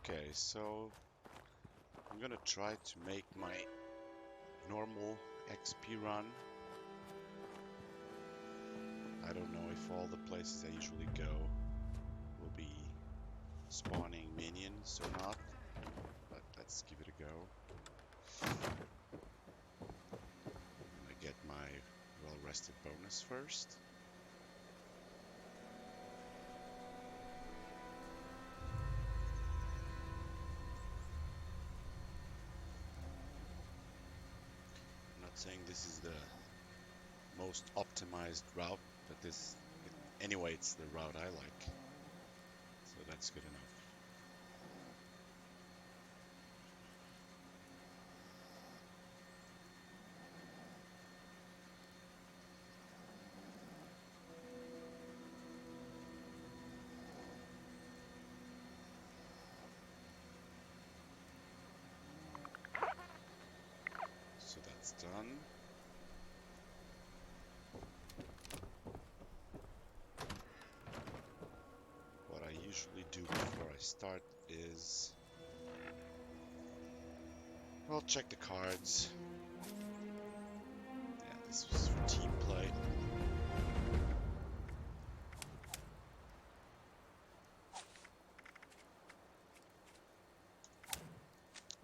Okay, so I'm gonna try to make my normal XP run. I don't know if all the places I usually go will be spawning minions or not, but let's give it a go. I'm gonna get my well-rested bonus first. I'm not saying this is the most optimized route, but anyway, it's the route I like, so that's good enough. So that's done. What I usually do before I start is I'll check the cards. Yeah, this was for team play.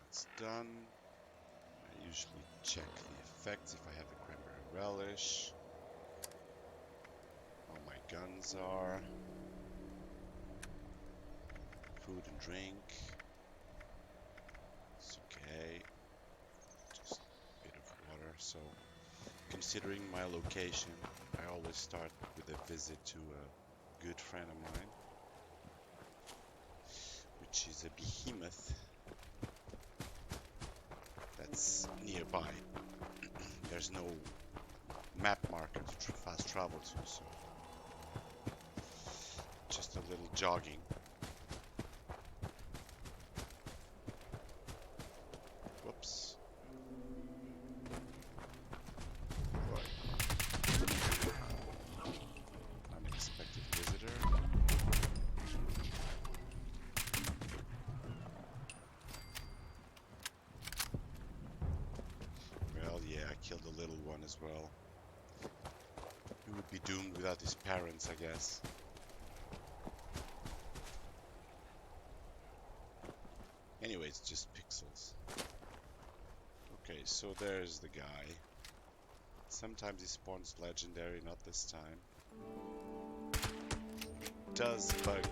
That's done. I usually check the effects if I have the cranberry relish. All my guns are. Food and drink. It's okay. Just a bit of water. So, considering my location, I always start with a visit to a good friend of mine, which is a behemoth that's nearby. There's no map marker to fast travel to, so just a little jogging. Whoops. Right. Unexpected visitor. Well, yeah, I killed a little one as well. He would be doomed without his parents, I guess. Anyway, it's just pixels. Okay, so there's the guy. Sometimes he spawns legendary, not this time. Does bug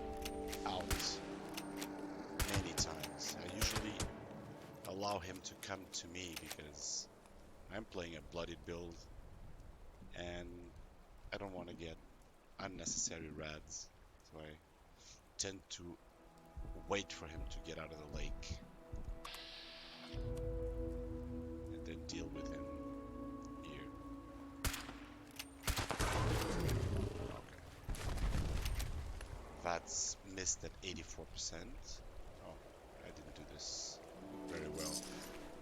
out many times. I usually allow him to come to me because I'm playing a bloodied build and I don't want to get unnecessary rads. So I tend to wait for him to get out of the lake and then deal with him here. Okay. That's missed at 84%. Oh, I didn't do this very well.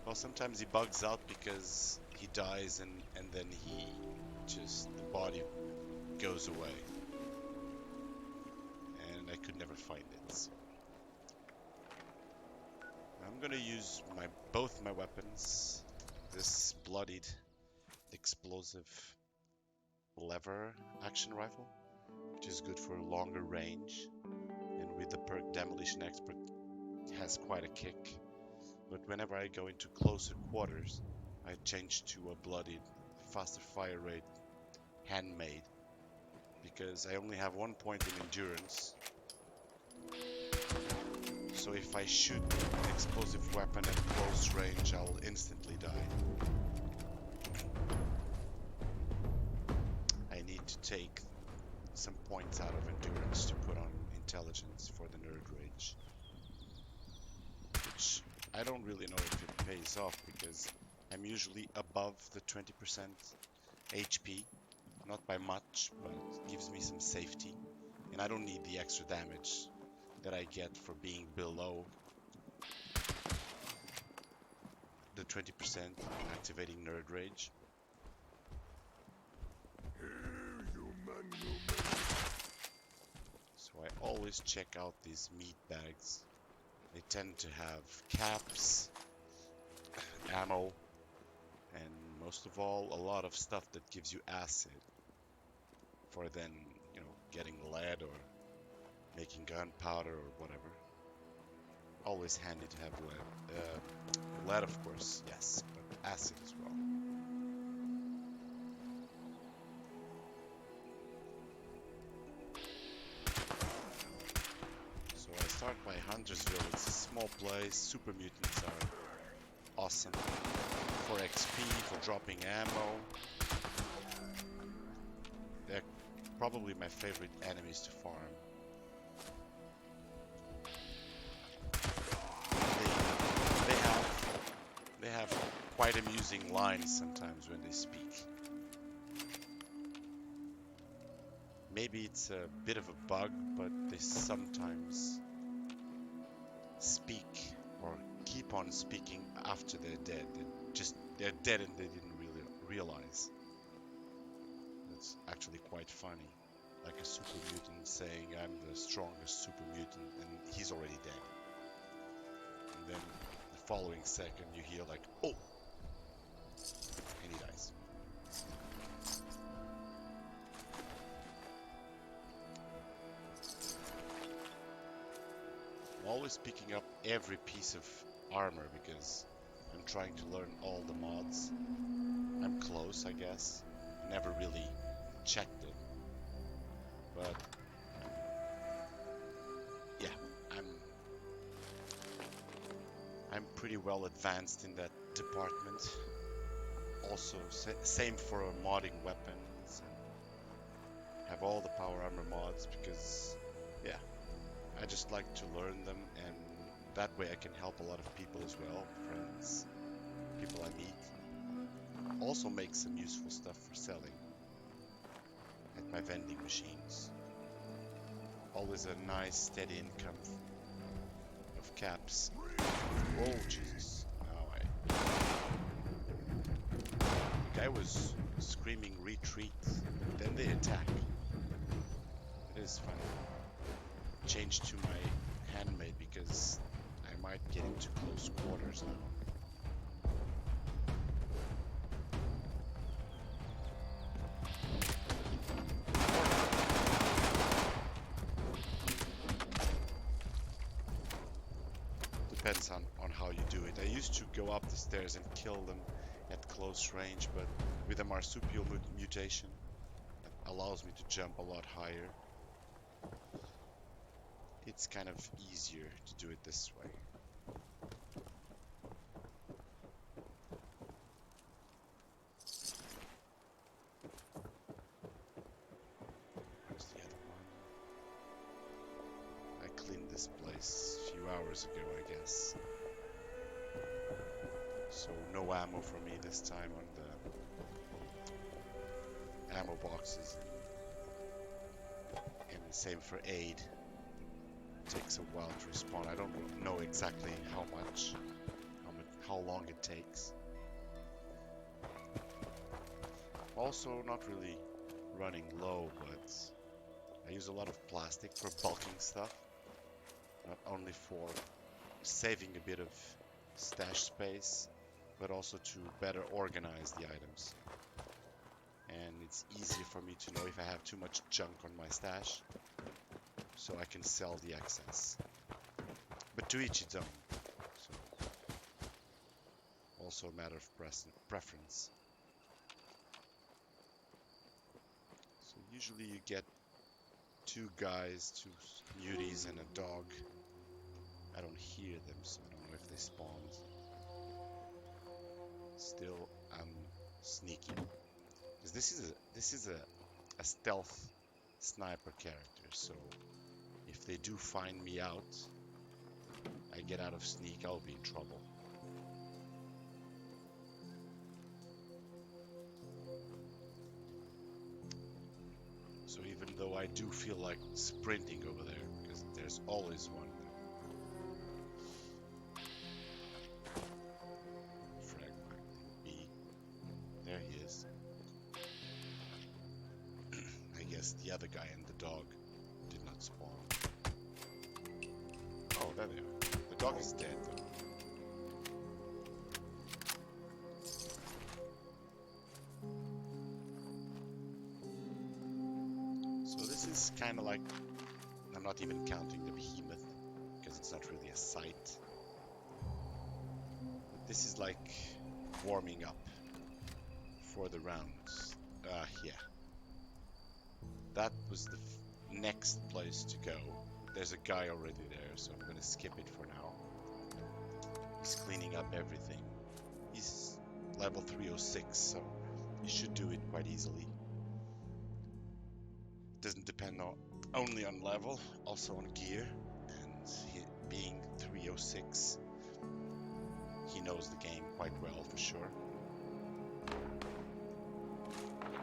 Well, sometimes he bugs out because he dies and then the body goes away. And I could never find it. So I'm gonna use both my weapons. This bloodied explosive lever action rifle, which is good for longer range, and with the perk Demolition Expert has quite a kick. But whenever I go into closer quarters, I change to a bloodied faster fire rate handmade, because I only have 1 point in endurance. So if I shoot an explosive weapon at close range, I'll instantly die. I need to take some points out of endurance to put on intelligence for the nerd rage, which I don't really know if it pays off because I'm usually above the 20% HP, not by much, but it gives me some safety, and I don't need the extra damage that I get for being below the 20% activating nerd rage. So I always check out these meat bags They tend to have caps, ammo, and most of all, a lot of stuff that gives you acid for then, getting lead or making gunpowder or whatever. Always handy to have lead. Lead, of course, yes, but acid as well. So I start by Huntersville. It's a small place. Super mutants are awesome for XP, for dropping ammo. They're probably my favorite enemies to farm. They have quite amusing lines sometimes when they speak. Maybe it's a bit of a bug, but they sometimes speak or keep on speaking after they're dead. They're dead and they didn't really realize. It's actually quite funny. Like a super mutant saying, "I'm the strongest super mutant," and he's already dead. And then the following second you hear like, "Oh!" and he dies. I'm always picking up every piece of armor because I'm trying to learn all the mods. I'm close, I guess. I never really checked it. But yeah, I'm pretty well advanced in that department. Also, same for modding weapons and have all the power armor mods because, yeah, I just like to learn them, and that way I can help a lot of people as well, friends, people I meet. Also make some useful stuff for selling at my vending machines. Always a nice steady income of caps. Oh Jesus! Now the guy was screaming retreat, then they attack. It is funny. Change to my handmade because I might get into close quarters now. Depends on how you do it. I used to go up the stairs and kill them at close range, but with a marsupial mutation, it allows me to jump a lot higher. It's kind of easier to do it this way. Where's the other one? I cleaned this place a few hours ago, I guess. So no ammo for me this time on the ammo boxes. And the same for aid. It takes a while to respawn. I don't know exactly how long it takes. Also not really running low, but I use a lot of plastic for bulking stuff. Not only for saving a bit of stash space, but also to better organize the items. And it's easier for me to know if I have too much junk on my stash, so I can sell the excess. But to each its own. So also a matter of preference. So usually you get 2 guys, 2 muties, and a dog. I don't hear them, so I don't know if they spawned. Still, I'm sneaky. Because this is a stealth sniper character, so if they do find me out, I get out of sneak, I'll be in trouble. So even though I do feel like sprinting over there, because there's always one there. Fragment B. There he is. I guess the other guy and the dog did not spawn. Oh, there they are. The dog is dead though. So this is kind of like, I'm not even counting the behemoth because it's not really a sight. But this is like warming up for the rounds. Yeah. That was the next place to go. There's a guy already there, so I'm gonna skip it for now. He's cleaning up everything. He's level 306, so you should do it quite easily. Doesn't depend only on level, also on gear. And being 306, he knows the game quite well for sure.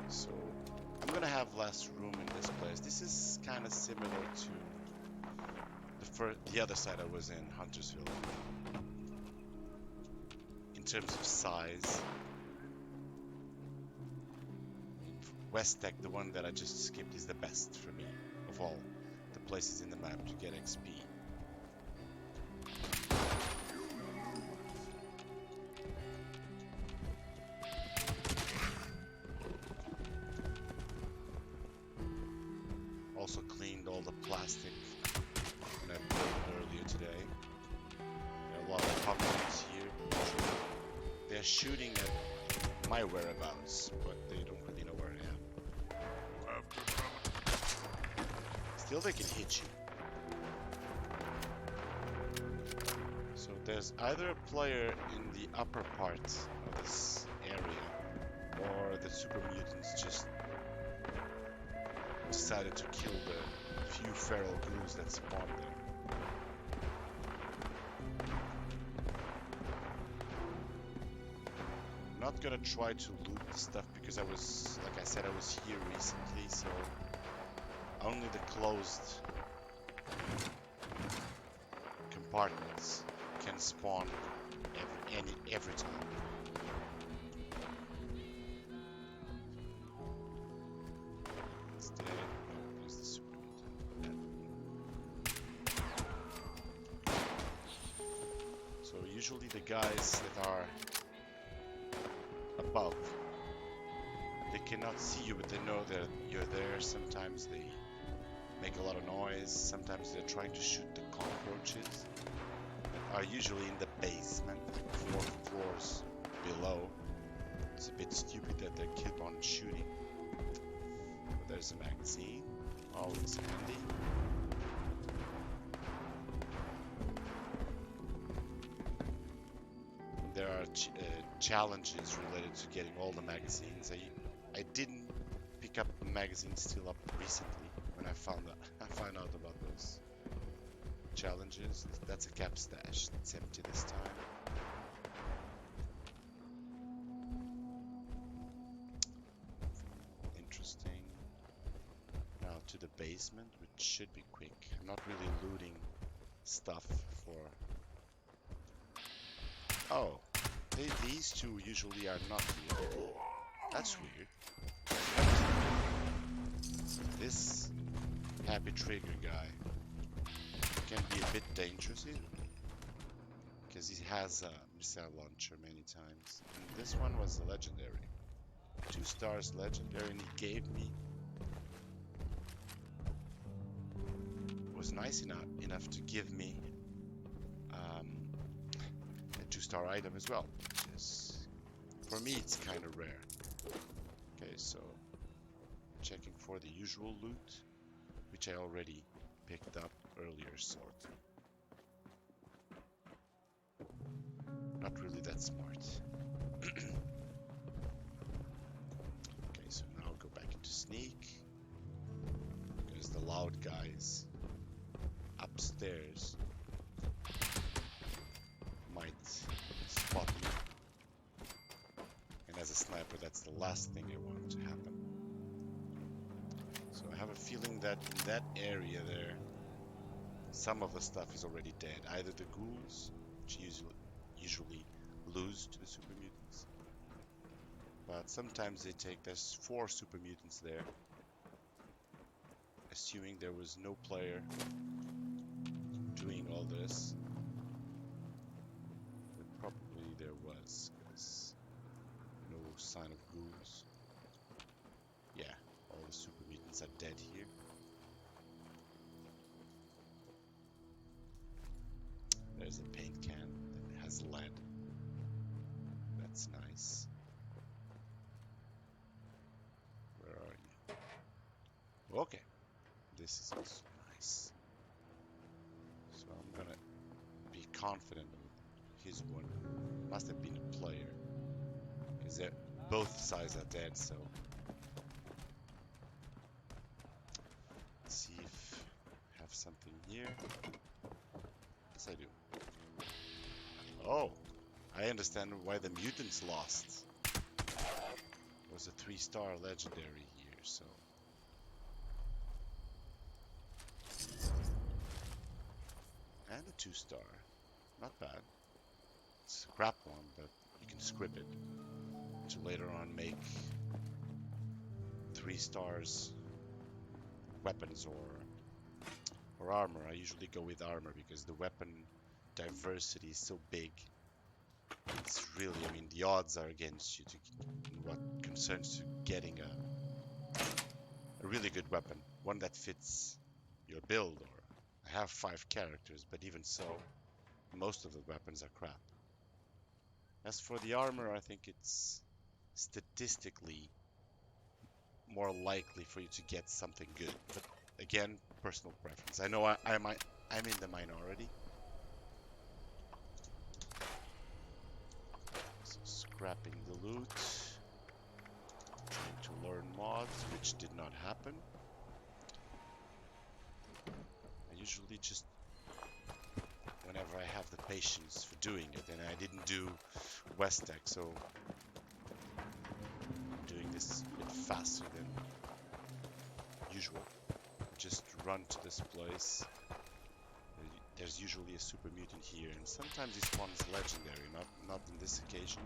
So I'm gonna have less room in this place. This is kind of similar to the other side I was in, Huntersville. In terms of size. West Tech, the one that I just skipped, is the best for me of all the places in the map to get XP. Also cleaned all the plastic when I played earlier today. There are a lot of Papacas here. They're shooting at my whereabouts, but they don't really know where I am. Still they can hit you. So there's either a player in the upper part of this area, or the super mutants just decided to kill the few feral ghouls that spawned there. I'm not gonna try to loot the stuff because like I said, I was here recently, so only the closed compartments can spawn every time. It's dead. Oh, there's the super mutant. So usually the guys that are above, they cannot see you, but they know that you're there. Sometimes they make a lot of noise. Sometimes they're trying to shoot the cockroaches that are usually in the basement, 4 floors below. It's a bit stupid that they keep on shooting. But there's a magazine, always handy. There are challenges related to getting all the magazines. I didn't pick up the magazines till up recently when I found out about those challenges. That's a cap stash that's empty this time. Interesting. Now to the basement, which should be quick. I'm not really looting stuff for... Oh, these two usually are not here. That's weird. This happy trigger guy can be a bit dangerous because he has a missile launcher many times. And this one was a legendary. 2 stars legendary, and he gave me... was nice enough to give me a 2-star item as well, which is, for me, it's kind of rare. Okay, so checking for the usual loot, which I already picked up earlier, sort. Not really that smart. Okay, so now I'll go back into sneak. There's the loud guys upstairs. Might spot me. And as a sniper, that's the last thing I want to happen. So I have a feeling that in that area there, some of the stuff is already dead. Either the ghouls, which usually lose to the super mutants, but sometimes they take... There's 4 super mutants there. Assuming there was no player doing all this. sign of ghouls. Yeah, all the super mutants are dead here. There's a paint can that has lead. That's nice. Where are you? Okay, this is also nice. So I'm gonna be confident of his one. Must have been a player, because both sides are dead. So let's see if I have something here. Yes, I do. Oh, I understand why the mutants lost. It was a 3-star legendary here, so. And a 2-star. Not bad. It's a crap one, but you can script it to later on make 3 stars weapons or armor. I usually go with armor because the weapon diversity is so big. It's really, I mean, the odds are against you in what concerns to getting a really good weapon, one that fits your build. Or I have 5 characters, but even so, most of the weapons are crap. As for the armor, I think it's statistically more likely for you to get something good. But again, personal preference. I know I'm in the minority. So scrapping the loot, trying to learn mods, which did not happen. I usually just, whenever I have the patience for doing it, and I didn't do West Tech, so I'm doing this a bit faster than usual. Just run to this place. There's usually a super mutant here, and sometimes he spawns legendary, not in this occasion.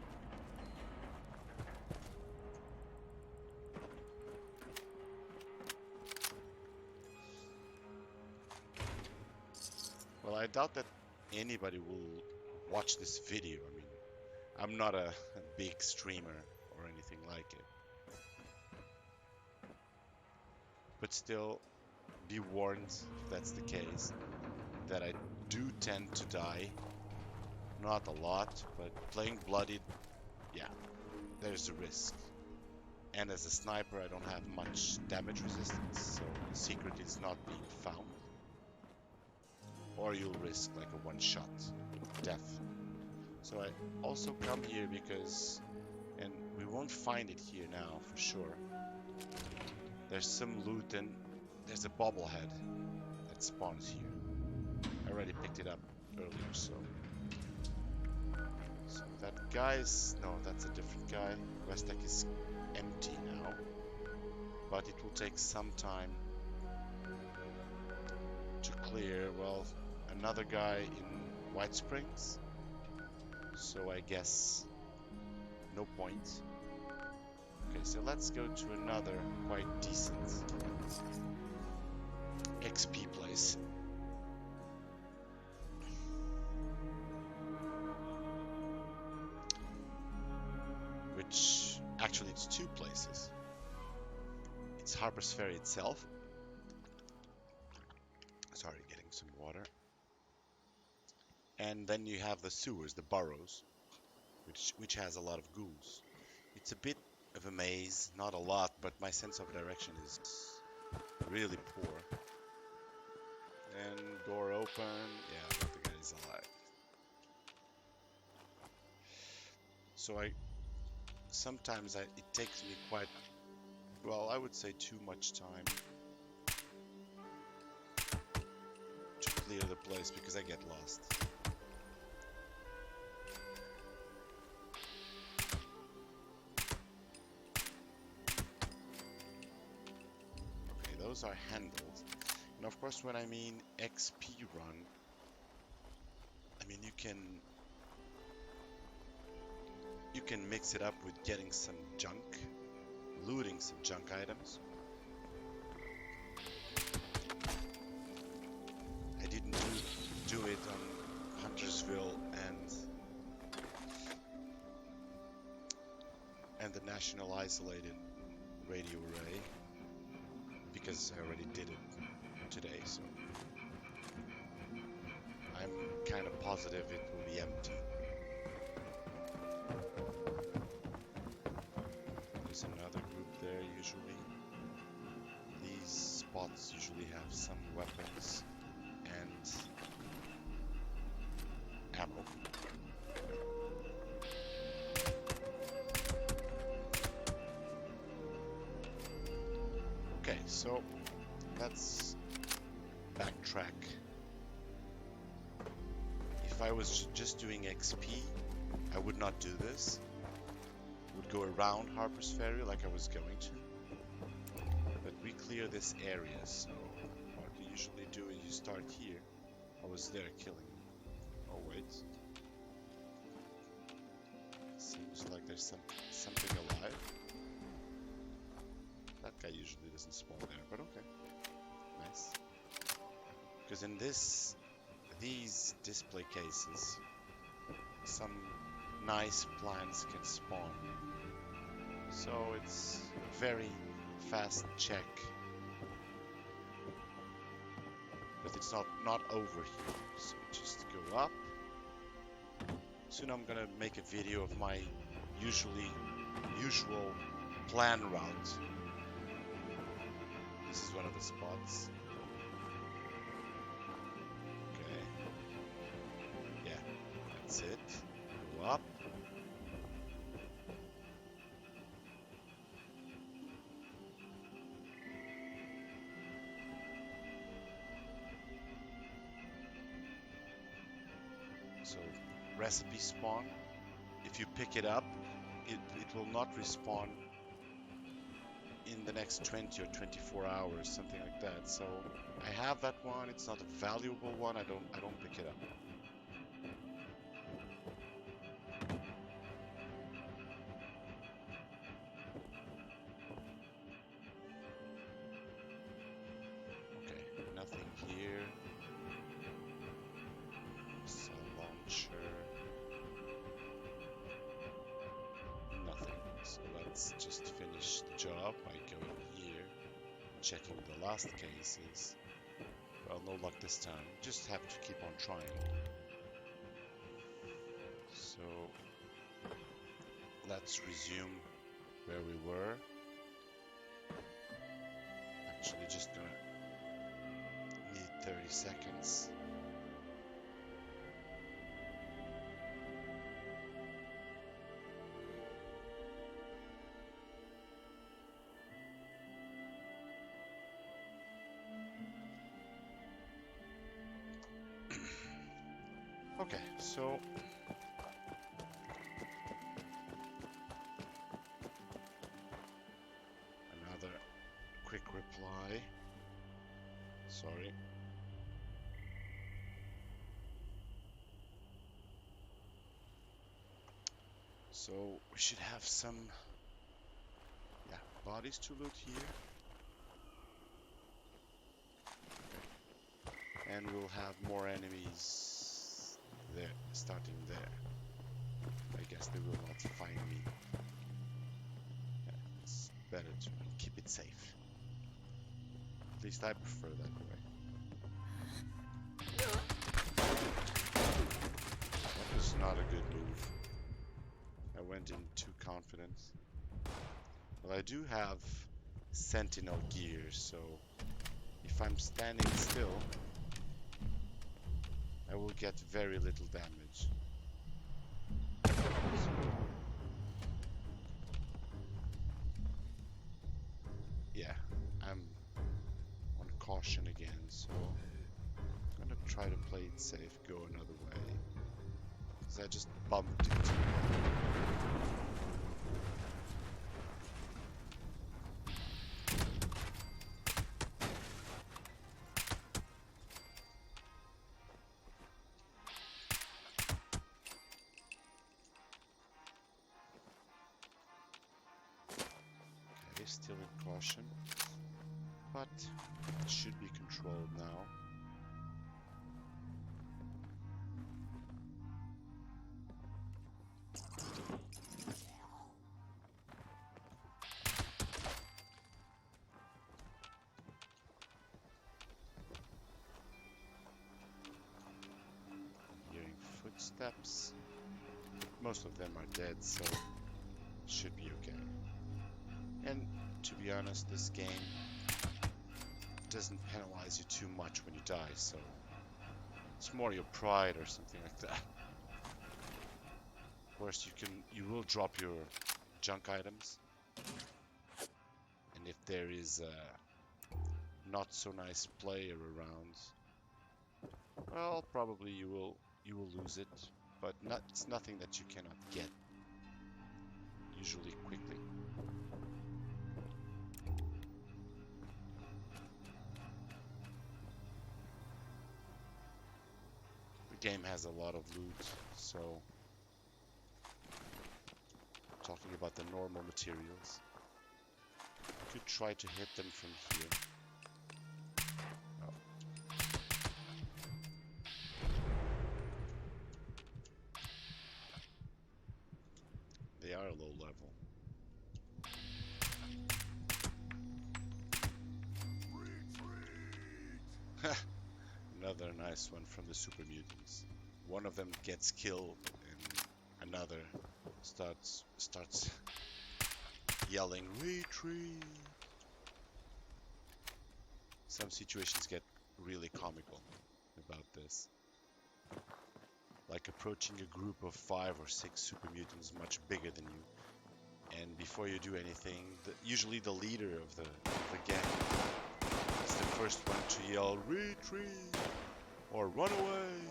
Well, I doubt that anybody will watch this video. I mean, I'm not a big streamer or anything like it. But still, be warned, if that's the case, that I do tend to die. Not a lot, but playing bloodied, yeah, there's a risk. And as a sniper, I don't have much damage resistance, so the secret is not being found. Or you'll risk like a one-shot death. So I also come here because, and we won't find it here now for sure. There's some loot and there's a bobblehead that spawns here. I already picked it up earlier, so that guy's, no, that's a different guy. Westek is empty now, but it will take some time to clear. Well, another guy in White Springs, so I guess no point. Okay, so let's go to another quite decent XP place. Which, actually it's 2 places. It's Harper's Ferry itself. Sorry, getting some water. And then you have the sewers, the burrows, which has a lot of ghouls. It's a bit of a maze, not a lot, but my sense of direction is really poor. And door open, yeah, the guy's alive. So sometimes it takes me quite, well, I would say too much time to clear the place because I get lost. Okay, those are handled. And of course, when I mean XP run, I mean you can mix it up with getting some junk, looting some junk items. I didn't do it on Huntersville, and and the National Isolated Radio Array, because I already did it today, so I'm kind of positive it will be empty. There's another group there usually. These spots usually have some weapons and ammo. Okay, so let's backtrack. If I was just doing XP, I would not do this. I would go around Harper's Ferry like I was going to. But we clear this area, so what you usually do is you start here. I was there killing him. Oh wait. Seems like there's something alive. That guy usually doesn't spawn there, but okay. Nice. Because in these display cases, some nice plants can spawn. So it's a very fast check. But it's not over here. So just go up. Soon I'm gonna make a video of my usual plan route. This is one of the spots. Okay. Yeah, that's it. Go up. So, recipe spawn. If you pick it up, it will not respawn in the next 20 or 24 hours, something like that. So I have that one. It's not a valuable one. I don't pick it up. Okay, nothing here. Cell launcher. Nothing. So let's just finish the job by going here, checking the last cases. Well, no luck this time. Just have to keep on trying. So let's resume where we were. Actually, just gonna need 30 seconds. Okay, so another quick reply. Sorry. So we should have some bodies to loot here. Okay. And we'll have more enemies there, starting there. I guess they will not find me. Yeah, it's better to keep it safe. At least I prefer that way. That was not a good move. I went in too confident. Well, I do have sentinel gear, so if I'm standing still, I will get very little damage. So, yeah, I'm on caution again, so I'm gonna try to play it safe, go another way. Because I just bumped into it. Still in caution, but it should be controlled now. footsteps. Most of them are dead, so should be okay. And to be honest, this game doesn't penalize you too much when you die, so it's more your pride or something like that. Of course, you will drop your junk items, and if there is a not so nice player around, well, probably you will lose it, but it's nothing that you cannot get usually quickly. The game has a lot of loot, so talking about the normal materials, you could try to hit them from here. Oh. They are low level. Another nice one from the super mutants. One of them gets killed and another starts yelling retreat. Some situations get really comical about this. Like approaching a group of 5 or 6 super mutants much bigger than you, and before you do anything, usually the leader of the gang is the first one to yell retreat or run away.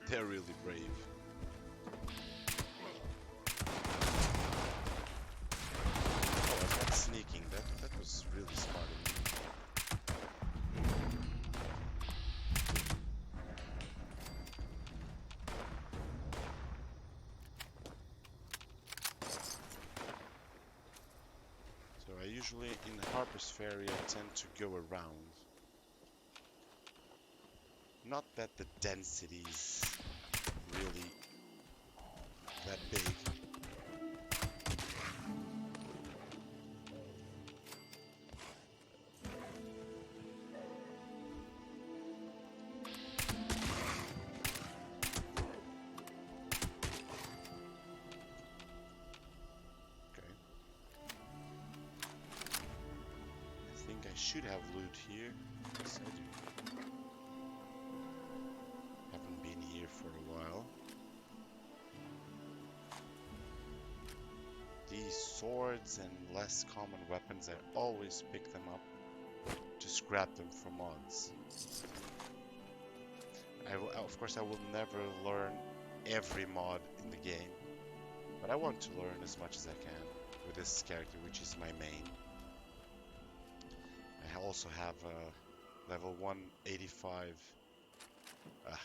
They're really brave. Oh, I was not sneaking. That was really smart of me. So I usually, in Harper's Ferry, I tend to go around. Not that the density is really that big. Okay. I think I should have loot here. Yes, I do. Haven't been here for a while. These swords and less common weapons, I always pick them up to scrap them for mods. Of course, I will never learn every mod in the game, but I want to learn as much as I can with this character, which is my main. I also have a level 185, not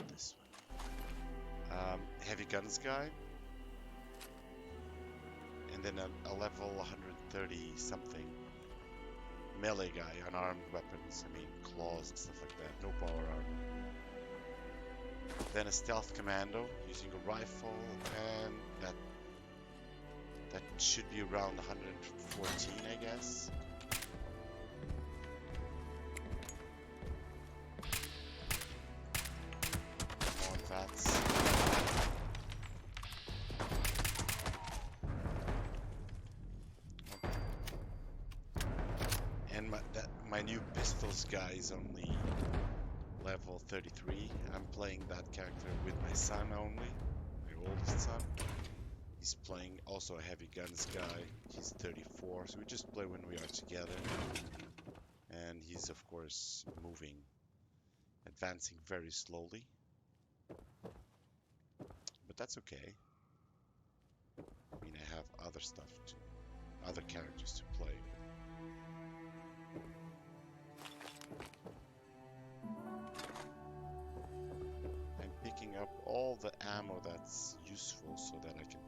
this one, heavy guns guy, and then a level 130 something melee guy, unarmed weapons, I mean claws and stuff like that, no power armor. Then a stealth commando using a rifle, and that should be around 114, I guess. More VATS. And my new pistols guy is only level 33. I'm playing that character with my son only, my oldest son. He's playing also a heavy guns guy. He's 34, so we just play when we are together. And he's of course moving, advancing very slowly. But that's okay. I mean, I have other characters to play with. I'm picking up all the ammo that's useful so that I can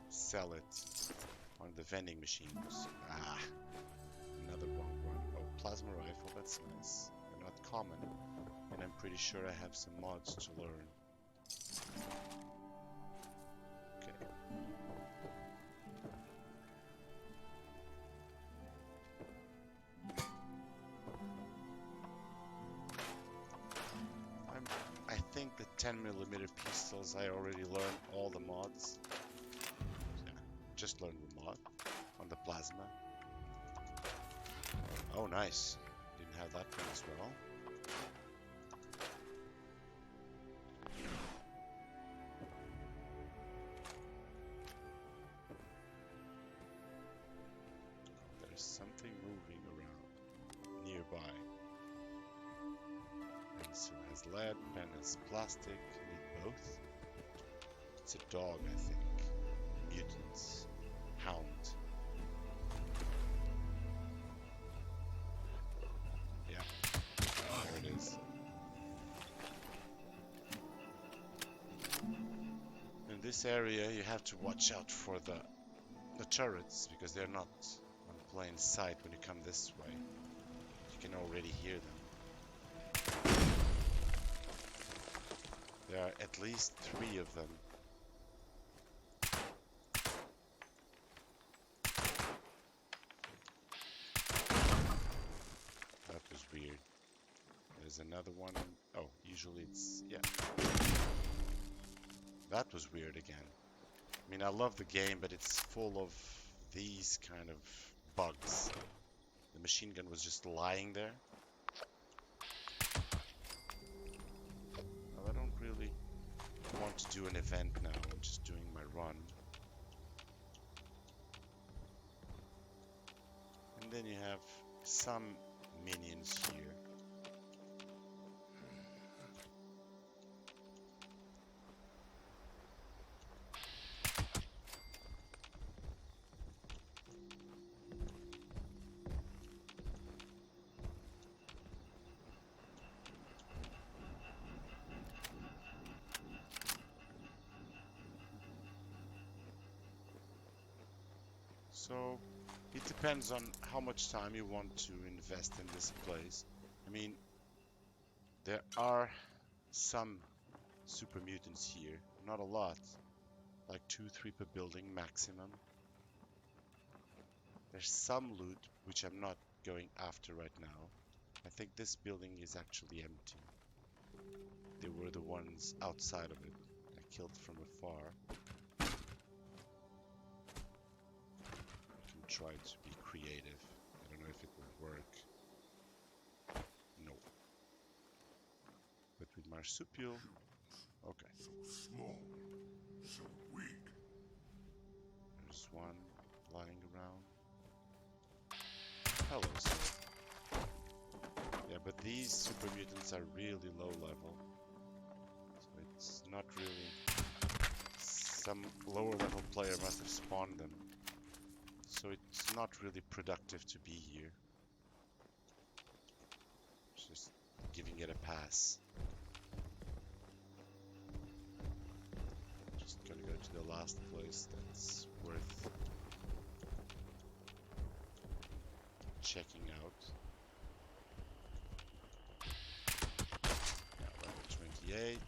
sell it on the vending machines. Ah, another wrong one. Oh, plasma rifle, that's nice. They're not common, and I'm pretty sure I have some mods to learn. Okay. I think the 10mm pistols. I already learned all the mods. Yeah, just learned the mod on the plasma. Oh, nice. Didn't have that one as well. There's something moving around nearby. Pencil has lead, pen has plastic. Need both. It's a dog, I think. Mutants. Hound. Yeah. There it is. In this area you have to watch out for the turrets because they're not on plain sight when you come this way. You can already hear them. There are at least 3 of them. That was weird. There's another one. Oh, usually it's... yeah. That was weird again. I mean, I love the game, but it's full of these kind of bugs. The machine gun was just lying there. Well, I don't really want to do an event now. I'm just doing my run. And then you have some minions here. So it depends on how much time you want to invest in this place. I mean, there are some super mutants here, not a lot, like 2-3 per building maximum. There's some loot which I'm not going after right now. I think this building is actually empty. They were the ones outside of it I killed from afar. Try to be creative. I don't know if it will work. No. But with marsupial, okay. So small, so weak. There's one lying around. Hello, sir. Yeah, but these super mutants are really low level. So it's not really... some lower level player must have spawned them. So it's not really productive to be here. Just giving it a pass. Just gonna go to the last place that's worth checking out. Yeah, level 28.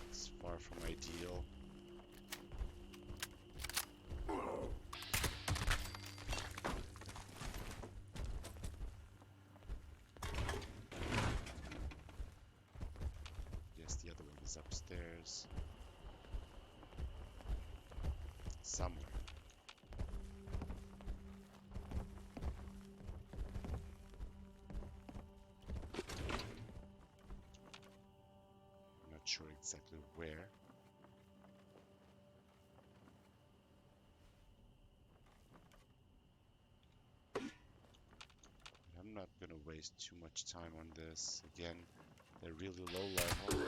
It's far from ideal. Upstairs somewhere. I'm not sure exactly where. But I'm not gonna waste too much time on this. Again, they're really low level.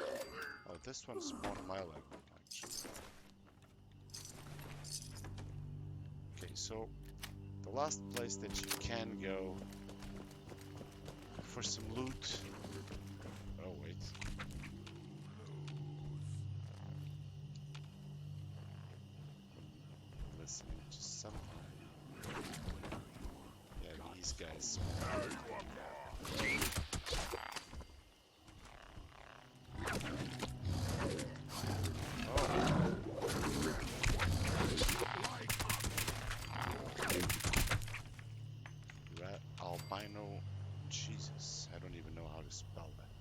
Oh, this one spawned my level, actually. Okay, so the last place that you can go for some loot. Oh, wait. Listening to something. Yeah, these guys. Albino, Jesus, I don't even know how to spell that.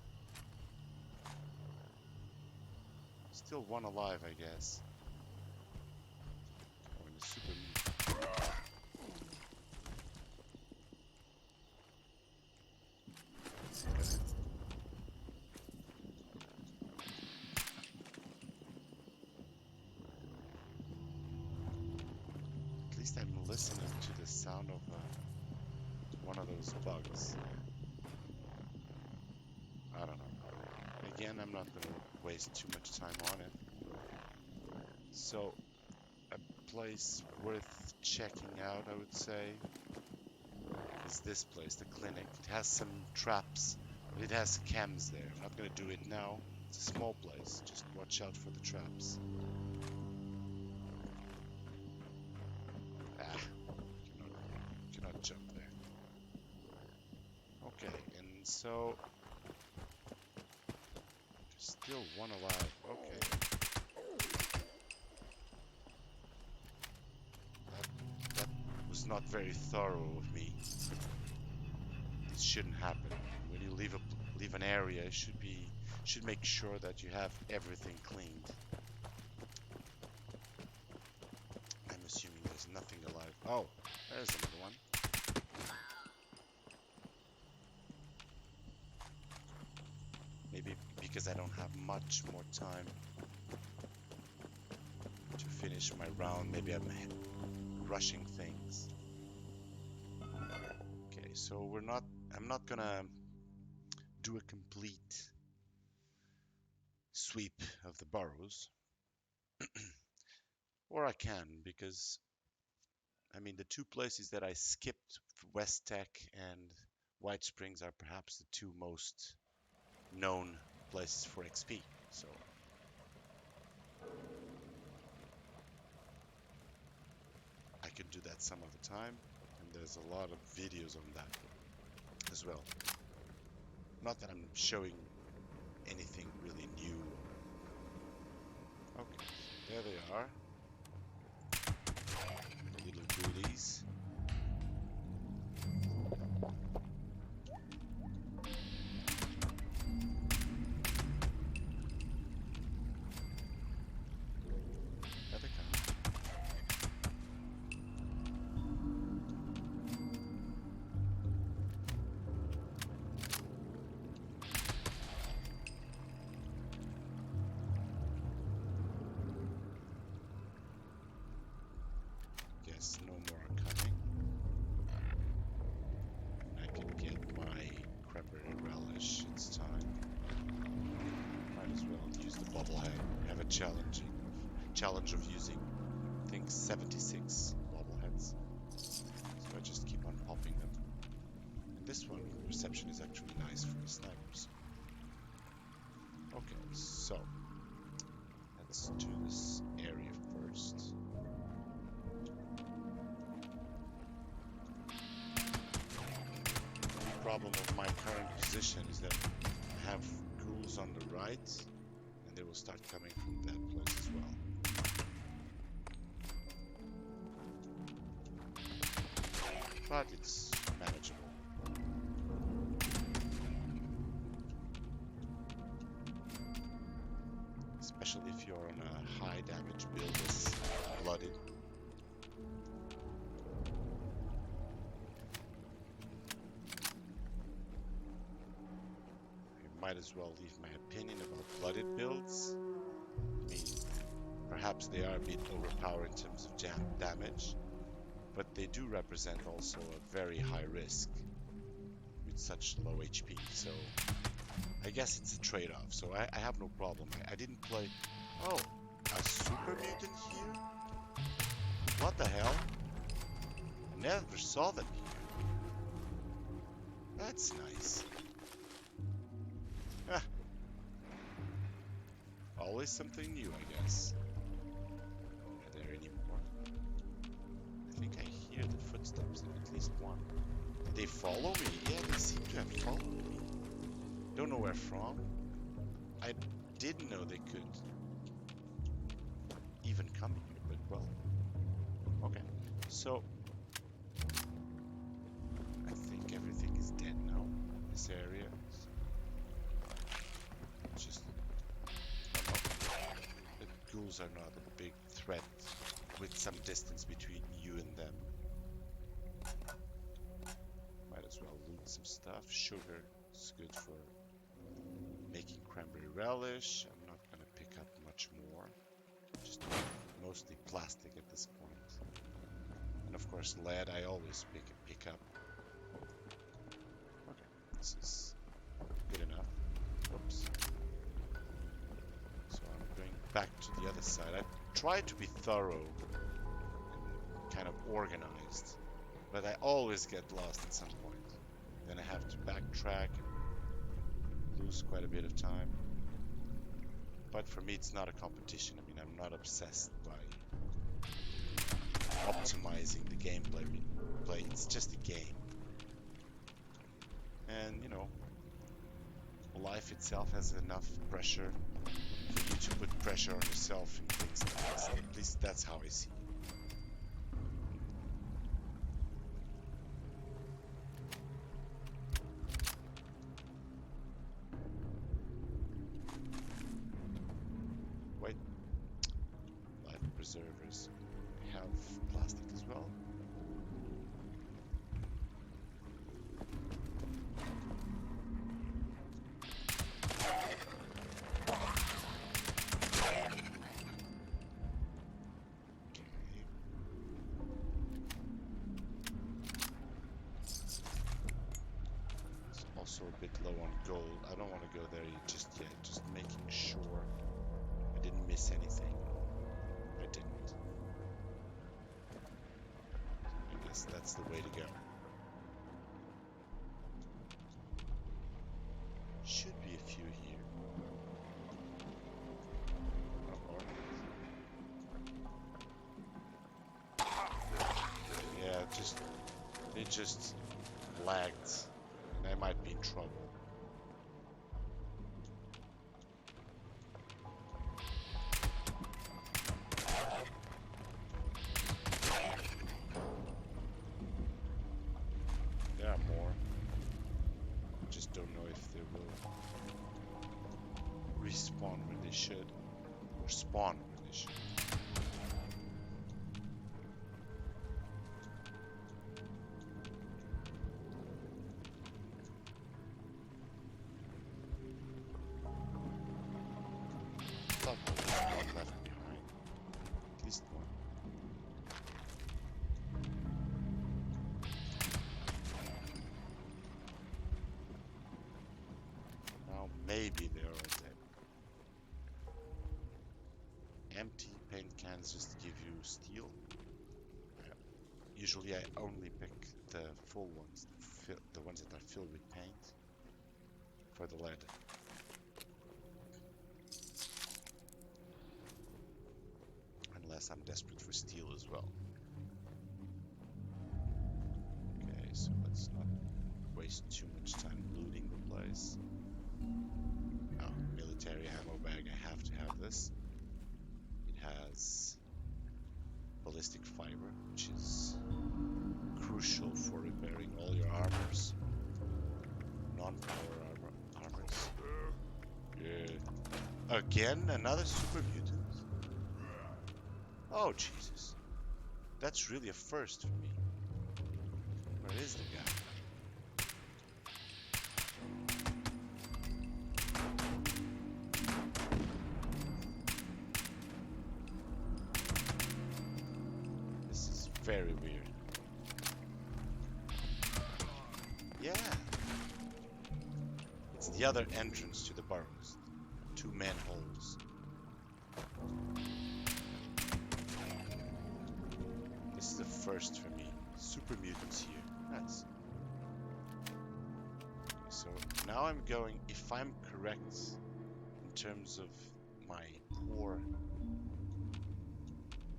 Still one alive, I guess. Oh, and a super meat. At least I'm listening to the sound of one of those bugs. I don't know. Again, I'm not going to waste too much time on it. So, a place worth checking out, I would say, is this place, the clinic. It has some traps, but it has chems there. I'm not going to do it now. It's a small place. Just watch out for the traps. Ah, cannot jump there. Okay, and so there's still one alive. Okay. That was not very thorough of me. This shouldn't happen. When you leave an area, it should make sure that you have everything cleaned. I'm assuming there's nothing alive. Oh, there's another one. Maybe because I don't have much more time to finish my round, maybe I'm rushing things. Okay, so I'm not gonna do a complete sweep of the burrows. Or I can, because I mean the two places that I skipped, West Tech and White Springs, are perhaps the two most known places for XP. So I can do that some other time, and there's a lot of videos on that as well. Not that I'm showing anything really new. Okay, there they are. The little goodies. There they come. Guess no more are coming. I can get my cranberry relish. It's time. Might as well use the bobblehead. Have a challenge of using, I think, 76 bobbleheads. So I just keep on popping them. And this one, reception is actually nice for the snipers. Okay, so let's do this area first. The problem of my current position is that I have ghouls on the right, and they will start coming from that place as well. But it's manageable. Especially if you're on a high damage build as blooded. I might as well leave my opinion about blooded builds. I mean, perhaps they are a bit overpowered in terms of damage, but they do represent also a very high risk with such low HP, so I guess it's a trade-off, so I have no problem. I didn't play... Oh, a super mutant here? What the hell? I never saw them here. That's nice. Ah. Always something new, I guess. Are there any more? I think I hear the footsteps of at least one. Did they follow me? Yeah, they seem to have followed me. Don't know where from. I didn't know they could even come here, but well. Okay, so I think everything is dead now in this area. Just ghouls are not a big threat with some distance between you and them. Might as well loot some stuff. Sugar is good for making cranberry relish. I'm not gonna pick up much more. Just mostly plastic at this point. And of course lead I always pick up. Okay, this is good enough. Oops. So I'm going back to the other side. I try to be thorough and kind of organized, but I always get lost at some point. Then I have to backtrack and lose quite a bit of time. But for me, it's not a competition. I mean, I'm not obsessed by optimizing the gameplay. It's just a game. And, you know, life itself has enough pressure for you to put pressure on yourself in things like this. At least that's how I see it. Wait. Life preservers have plastic as well. Also a bit low on gold. I don't want to go there just yet. Just making sure I didn't miss anything. I didn't. I guess that's the way to go. Should be a few here. Yeah, they just lagged. I might be in trouble. There are more. I just don't know if they will respawn where they should, or spawn where they should. One left behind. At least one. Now maybe they're all dead. Empty paint cans just give you steel. Usually I only pick the full ones, the ones that are filled with paint for the lead. Unless I'm desperate for steel as well. Okay, so let's not waste too much time looting the place. Oh, military ammo bag, I have to have this. It has ballistic fiber, which is crucial for repairing all your armors. Non-power armors. Yeah. Again, another super mutant? Oh, Jesus. That's really a first for me. Where is the guy? This is very weird. Yeah. It's the other entrance to the burrows. 2 manholes. This is the first for me. Super mutants here. Nice. So now I'm going, if I'm correct in terms of my poor...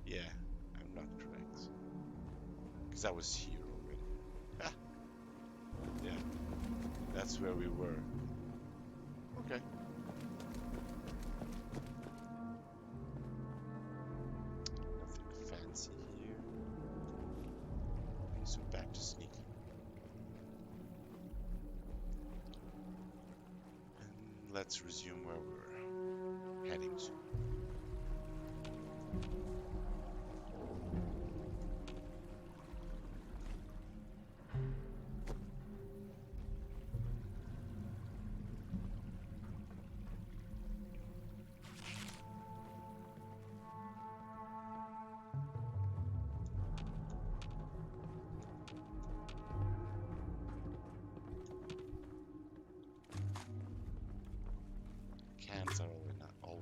Yeah, I'm not correct. Because I was here already. Ah. Yeah, that's where we were. Okay. Nothing fancy here. Okay, so back to sneaking. And let's resume where we're heading to.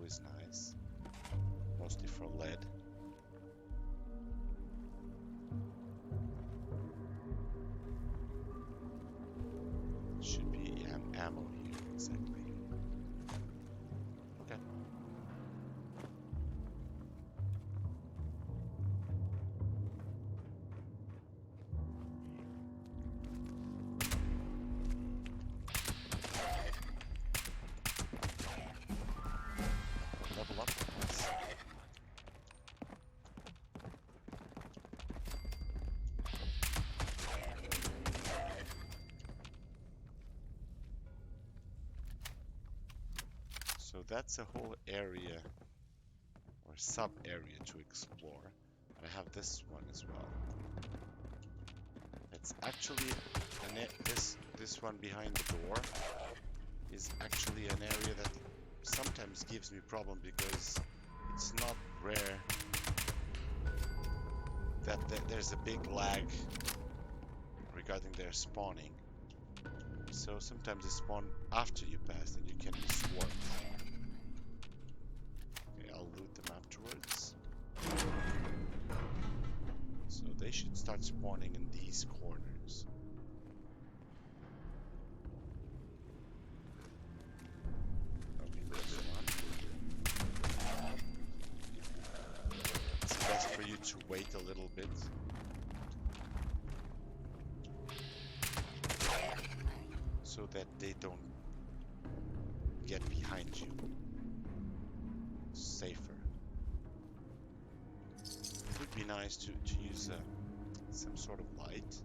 always nice. Mostly for lead. Should be ammo here, exactly. Okay. Level up. Nice. So that's a whole area or sub-area to explore. And I have this one as well. It's actually this one behind the door is actually an area that sometimes gives me problem because it's not rare that there's a big lag regarding their spawning. So sometimes they spawn after you pass and you can be swarmed. Okay, I'll loot them afterwards. So they should start spawning in these corners. Okay, there's one. It's best for you to wait a little bit. So that they don't get behind you. Safer. It would be nice to use some sort of light,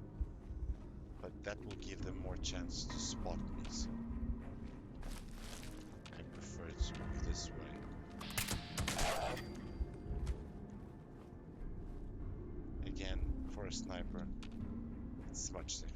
but that will give them more chance to spot me, so I prefer to move this way. Again, for a sniper, it's much safer.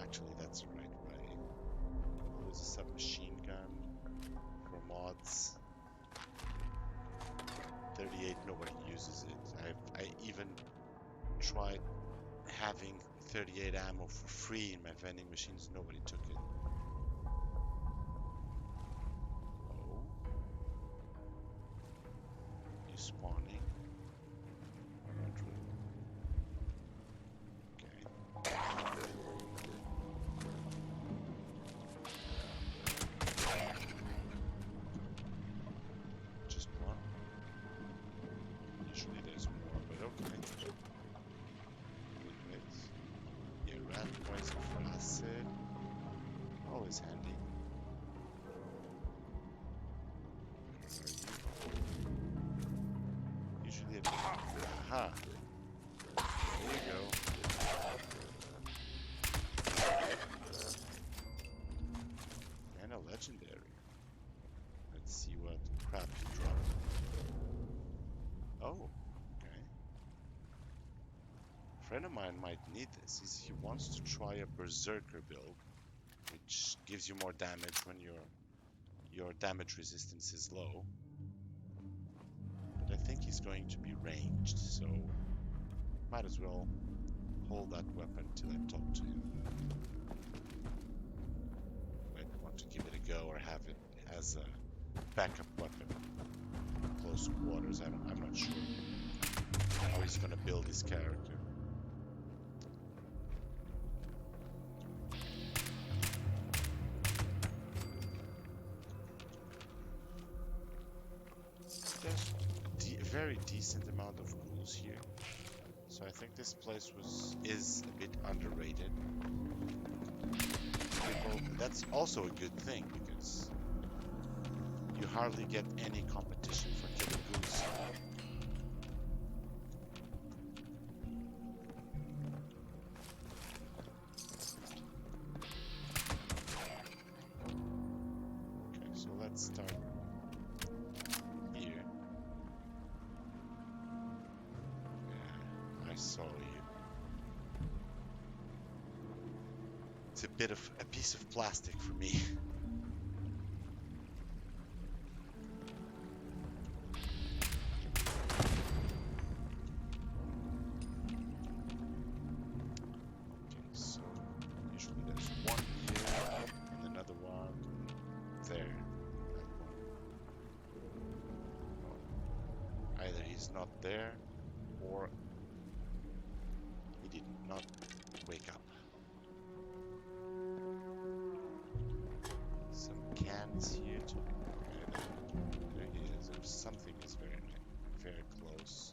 Actually, that's the right way. There's a submachine gun for mods. 38, nobody uses it. I even tried having 38 ammo for free in my vending machines. Nobody took it. Oh, you spawning? Or not really? Okay. Just one? Usually there's more, but okay. Leave it. Yeah, rat poison for acid. Always handy. Where are you? Usually a... Aha! There you go. And a legendary. Let's see what crap he dropped. Oh, okay. A friend of mine might need this. He wants to try a berserker build, which gives you more damage when your damage resistance is low. But I think he's going to be ranged, so might as well hold that weapon till I talk to him. Might want to give it a go or have it as a backup weapon. Close quarters, I'm not sure how he's gonna build his character. There's a very decent amount of ghouls here, so I think this place is a bit underrated. That's also a good thing because you hardly get any competition for killing ghouls. Okay, so let's start here. Yeah, I saw you. a piece of plastic for me. Okay, so usually there's one here and another one there. Either he's not there or he did not wake up. Some cans here too. Okay, there he is. There's something is very close.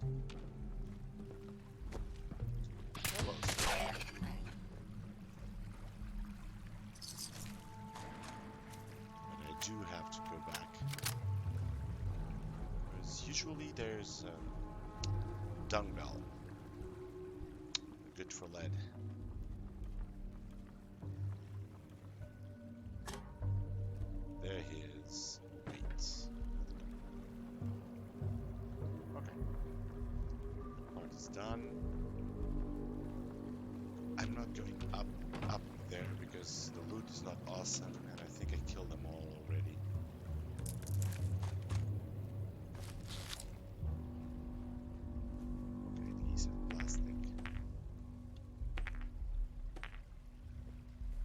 Hello, sir. But I do have to go back. Because usually there's a dung bell. Good for lead. There he is. Wait. Okay. Part is done. I'm not going up there because the loot is not awesome and I think I killed them all already. Okay, these are plastic.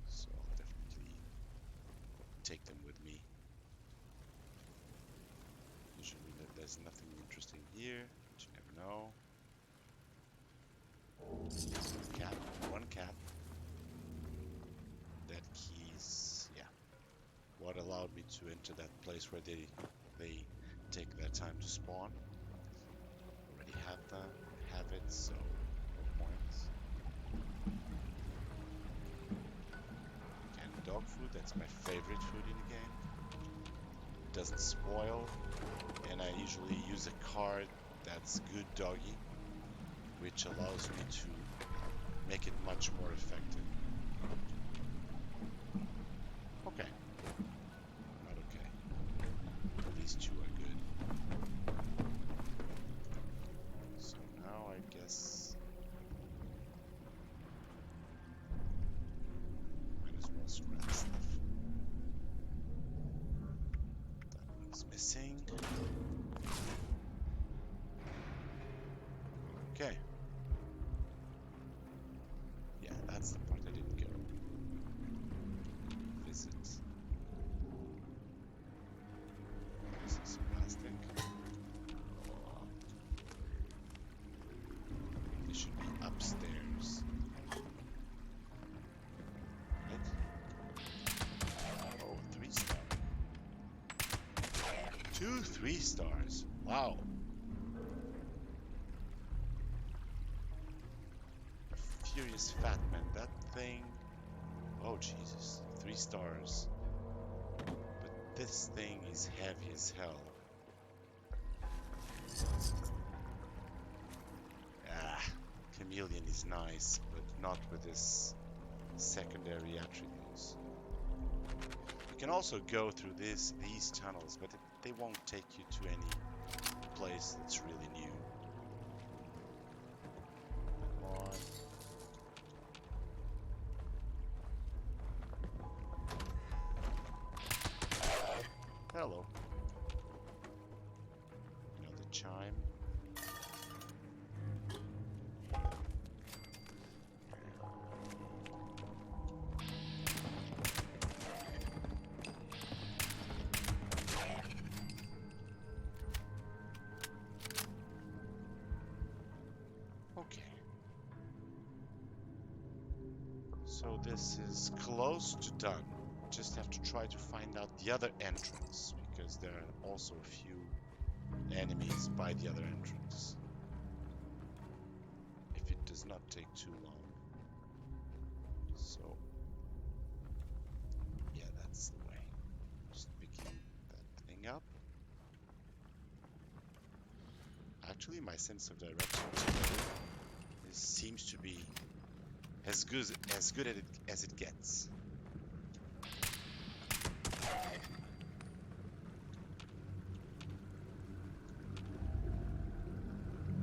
So I'll definitely take them with me. Usually there's nothing interesting here, but you never know. Cap, one cap. That keys, yeah. What allowed me to enter that place where they take their time to spawn. Already have it, so no point. Canned dog food, that's my favorite food in the game. It doesn't spoil, and I usually use a card that's good doggy, which allows me to make it much more effective. Okay. Not okay. These two are good. So now I guess might as well scrap stuff. That one's missing. Okay. Yeah, that's the part I didn't go. Visit. This is plastic. They should be upstairs. Right? Oh, 3-star. 2 3-stars. Wow. Furious Fat Man, that thing. Oh Jesus, 3 stars. But this thing is heavy as hell. Ah, Chameleon is nice, but not with his secondary attributes. You can also go through these tunnels, but they won't take you to any place that's really new. Come on. Hello. Another chime. Okay. So this is close to done. Just have to try to find out the other entrance, because there are also a few enemies by the other entrance. If it does not take too long. So, yeah, that's the way. Just picking that thing up. Actually, my sense of direction seems to be as good at it as it gets.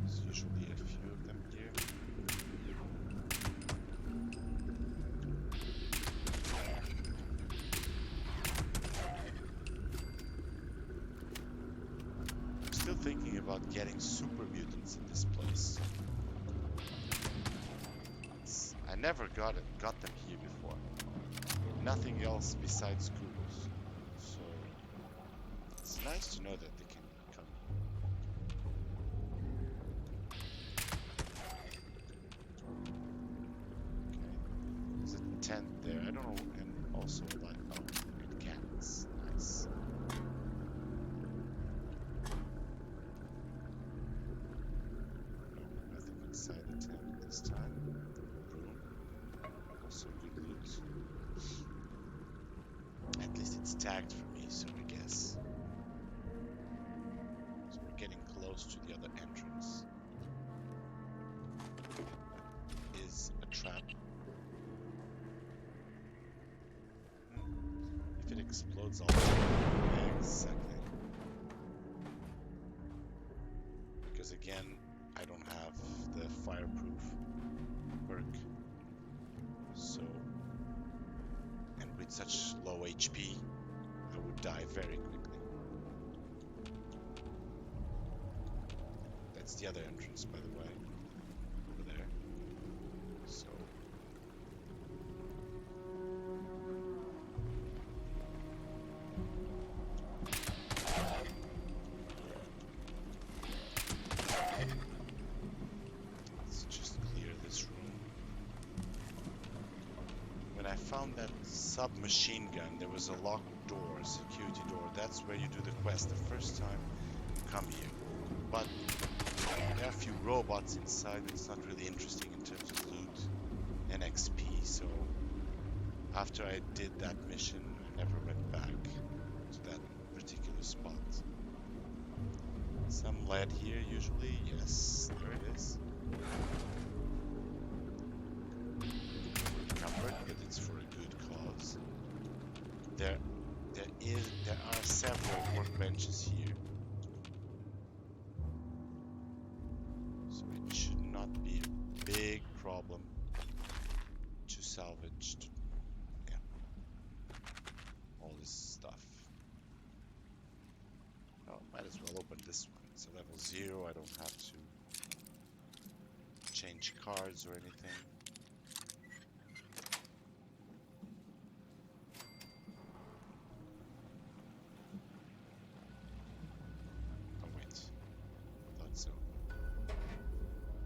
There's usually a few of them here. about getting super mutants in this place. I never got them here before. Nothing else besides ghouls. So it's nice to know that they can come. Okay. There's a tent there. I don't know, and also like good cats. Nice. Nothing inside the tent this time. Room. Also good loot. At least it's tagged for me, so I guess. So we're getting close to the other entrance. Is a trap. If it explodes, I'll... Exactly. Because again, I don't have the fireproof perk. So... And with such low HP, I would die very quickly. That's the other entrance, by the way. Over there. So... Let's just clear this room. When I found that submachine gun, there was a locked door, a security door. That's where you do the quest the first time you come here. But there are a few robots inside, and it's not really interesting in terms of loot and XP. So after I did that mission, I never went back to that particular spot. Some lead here usually. Yes, there it is. Covered, but it's for a good cause. There are several workbenches here, so it should not be a big problem to salvage. Yeah, all this stuff. Oh, might as well open this one. It's a level 0. I don't have to change cards or anything. Oh wait, thought so.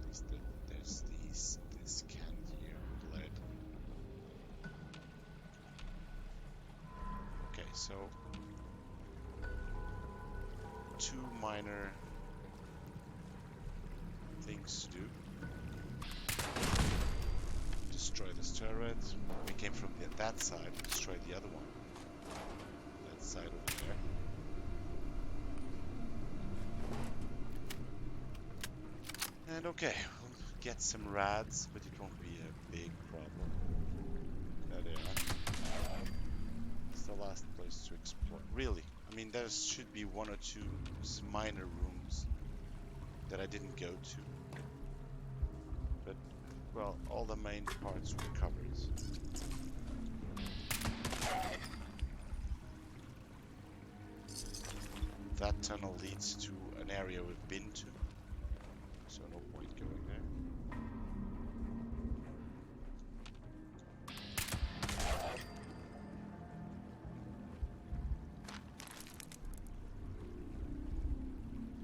At least there's this can here with lead. Okay, so 2 minor things to do. Destroy this turret. We came from that side. We destroyed the other one. That side over there. And okay, we'll get some rads, but it won't be a big problem. There they are. It's the last place to explore. Really, I mean, there should be 1 or 2 minor rooms that I didn't go to. But, well, all the main parts were covered. That tunnel leads to an area we've been to, so no point going there.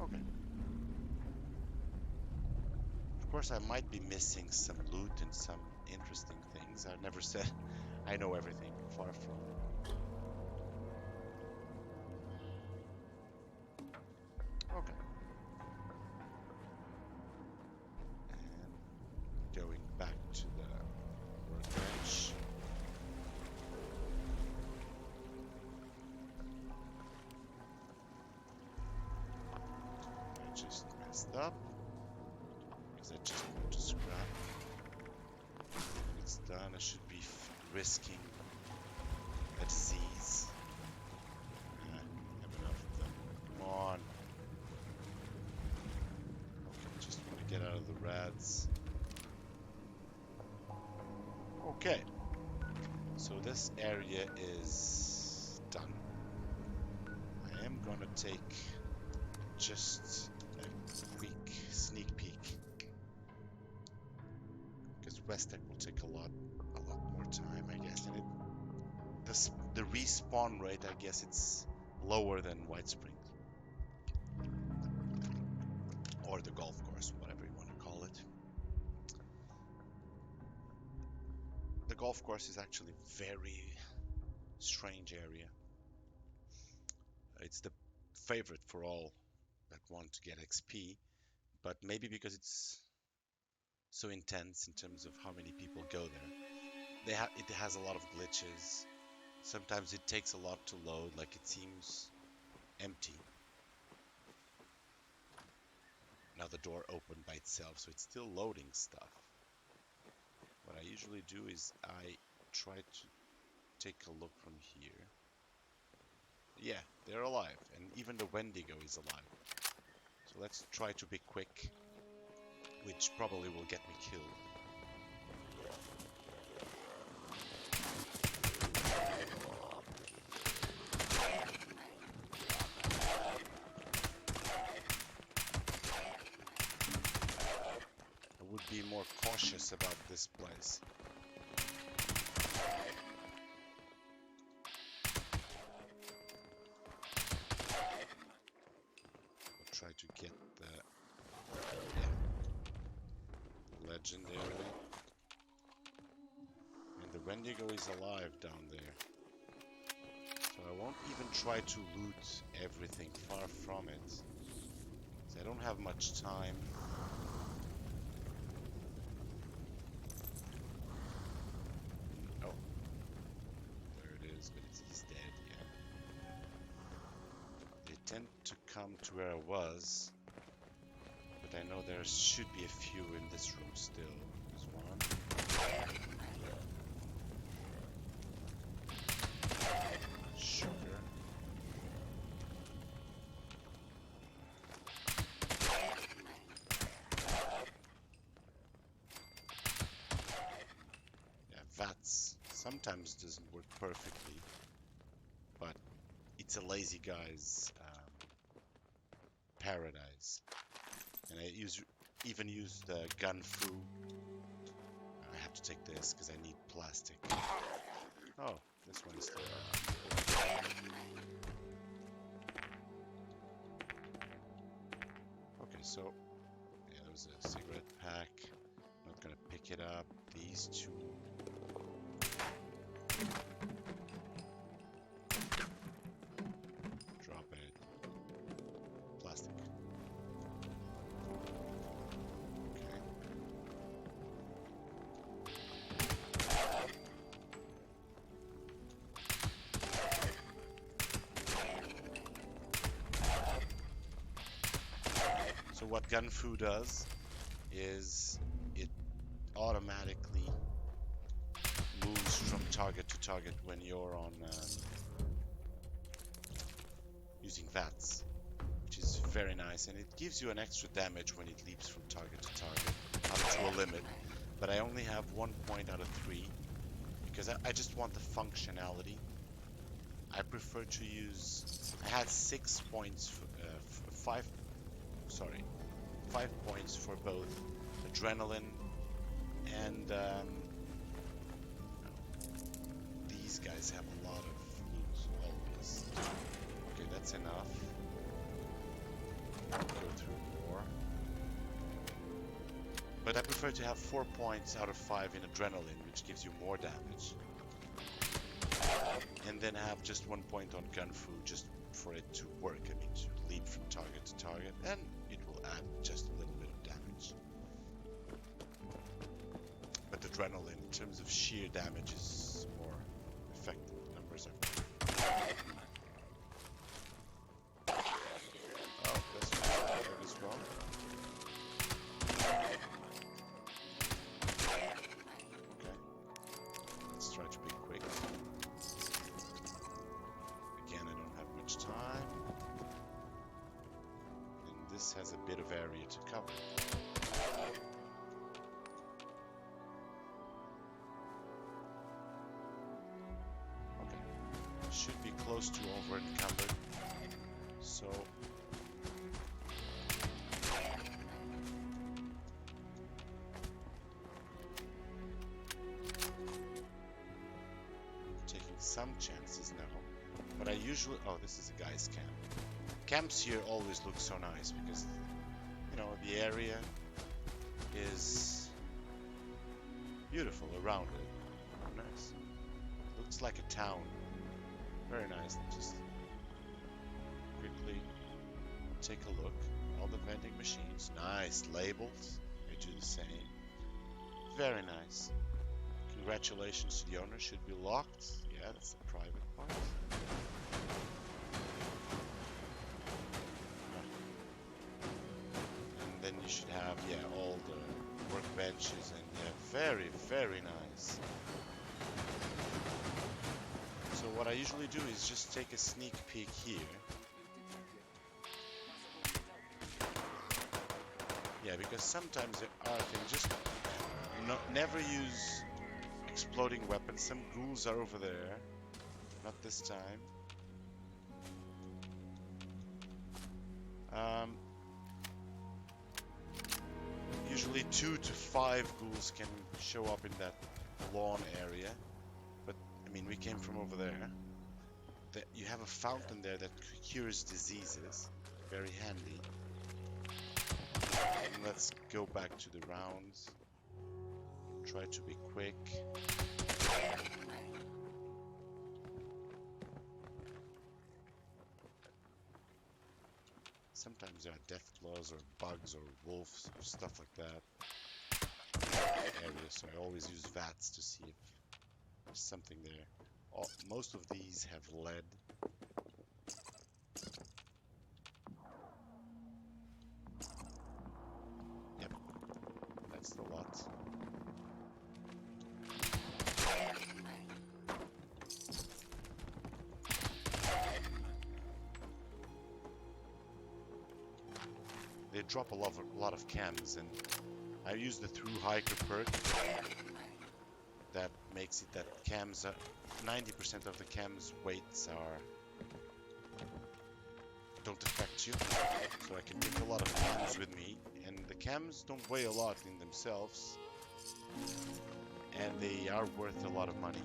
Okay. Of course, I might be missing some loot and some interesting things. I never said I know everything, far from. Okay. And going back to the workbench. I just messed up because I just want to scrap. When it's done, I should be risking a disease. I have enough of them. Come on. Okay, just want to get out of the rads. Okay. So this area is done. I am gonna take just a West Tech will take a lot more time, I guess. And the respawn rate, I guess it's lower than White Springs. Or the golf course, whatever you want to call it. The golf course is actually very strange area. It's the favorite for all that want to get XP, but maybe because it's so intense in terms of how many people go there. It has a lot of glitches. Sometimes it takes a lot to load, like it seems empty. Now the door opened by itself, so it's still loading stuff. What I usually do is I try to take a look from here. Yeah, they're alive, and even the Wendigo is alive. So let's try to be quick, which probably will get me killed. I would be more cautious about this place. Try to get the legendary. And the Wendigo is alive down there. So I won't even try to loot everything, far from it. So I don't have much time. Oh. There it is, but he's dead, yeah. They tend to come to where I was, but I know there should be a few in this room still. There's one. Sugar. Yeah, VATS sometimes doesn't work perfectly, but it's a lazy guy's paradise. And I even use the gun fu. I have to take this because I need plastic. Oh, this one is still alive. Okay, so yeah, there's a cigarette pack. Not gonna pick it up. These two. Drop it. Plastic. Okay. So what gun fu does is it automatically moves from target to target when you're on using VATS, which is very nice, and it gives you an extra damage when it leaps from target to target up to a limit. But I only have 1 point out of 3 because I just want the functionality. I prefer to use. I had 6 points, 5 points for both adrenaline and these guys have a lot of loot always. Okay, that's enough. Go through more. But I prefer to have 4 points out of 5 in adrenaline, which gives you more damage. And then have just 1 point on gun fu just for it to work. I mean, to leap from target to target, and it will add just a little bit of damage. But adrenaline, in terms of sheer damage, is more effective. Numbers are. Oh, that's fired as well. Okay. Let's try to be quick. Again, I don't have much time. And this has a bit of area to cover. Should be close to over encumbered, so some chances now. But I usually... Oh, this is a guy's camp. Camps here always look so nice because, you know, the area is beautiful around it. Oh, nice. Looks like a town. Very nice. Just quickly take a look. All the vending machines. Nice. Labels. They do the same. Very nice. Congratulations to the owner. Should be locked. Yeah, that's the private part. And then you should have, yeah, all the workbenches and yeah, very, very nice. So what I usually do is just take a sneak peek here. Yeah, because sometimes there are things, just never use exploding weapons. Some ghouls are over there. Not this time. Usually 2 to 5 ghouls can show up in that lawn area. But, I mean, we came from over there. You have a fountain there that cures diseases. Very handy. And let's go back to the rounds. Try to be quick. Sometimes there are death claws or bugs or wolves or stuff like that area, so I always use VATS to see if there's something there. Most of these have lead. Yep, that's the lot. They drop a lot of chems, and I use the Through Hiker perk. That makes it that chems, 90% of the chems weights don't affect you, so I can take a lot of chems with me. And the chems don't weigh a lot in themselves, and they are worth a lot of money.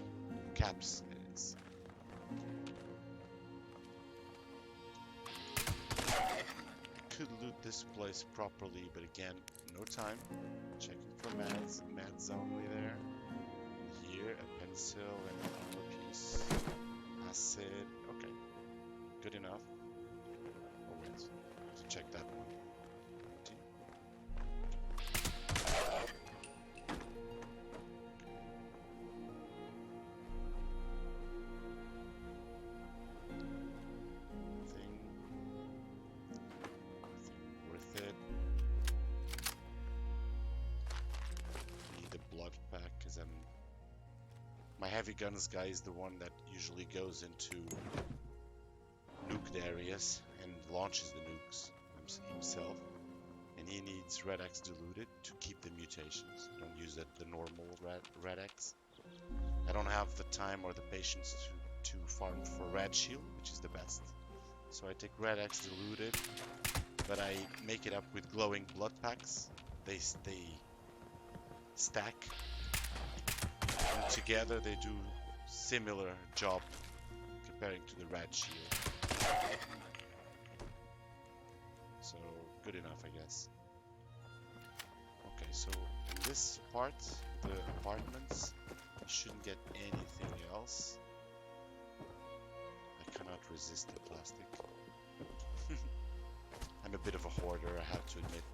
Caps, it is. Could loot this place properly, but again, no time. Checking for meds. Meds only there. Here, a pencil and an armor piece. Acid. Okay. Good enough. Oh wait. To check that one. My heavy guns guy is the one that usually goes into nuked areas and launches the nukes himself. And he needs Red X diluted to keep the mutations. I don't use the normal Red X. I don't have the time or the patience to farm for Red Shield, which is the best. So I take Red X diluted, but I make it up with glowing blood packs. They stack. And together they do similar job comparing to the Red Shield. So good enough, I guess. Okay, so in this part, the apartments, you shouldn't get anything else. I cannot resist the plastic. I'm a bit of a hoarder, I have to admit.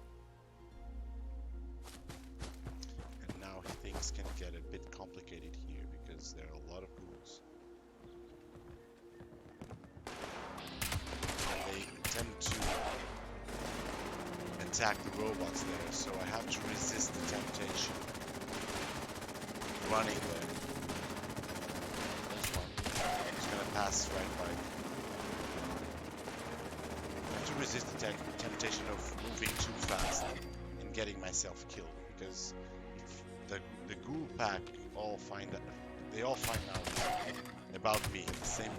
Now things can get a bit complicated here because there are a lot of ghouls. And they tend to attack the robots there, so I have to resist the temptation. Running there. There's one. It's gonna pass right by me. I have to resist the temptation of moving too fast and getting myself killed, because the ghoul pack all find out about me at the same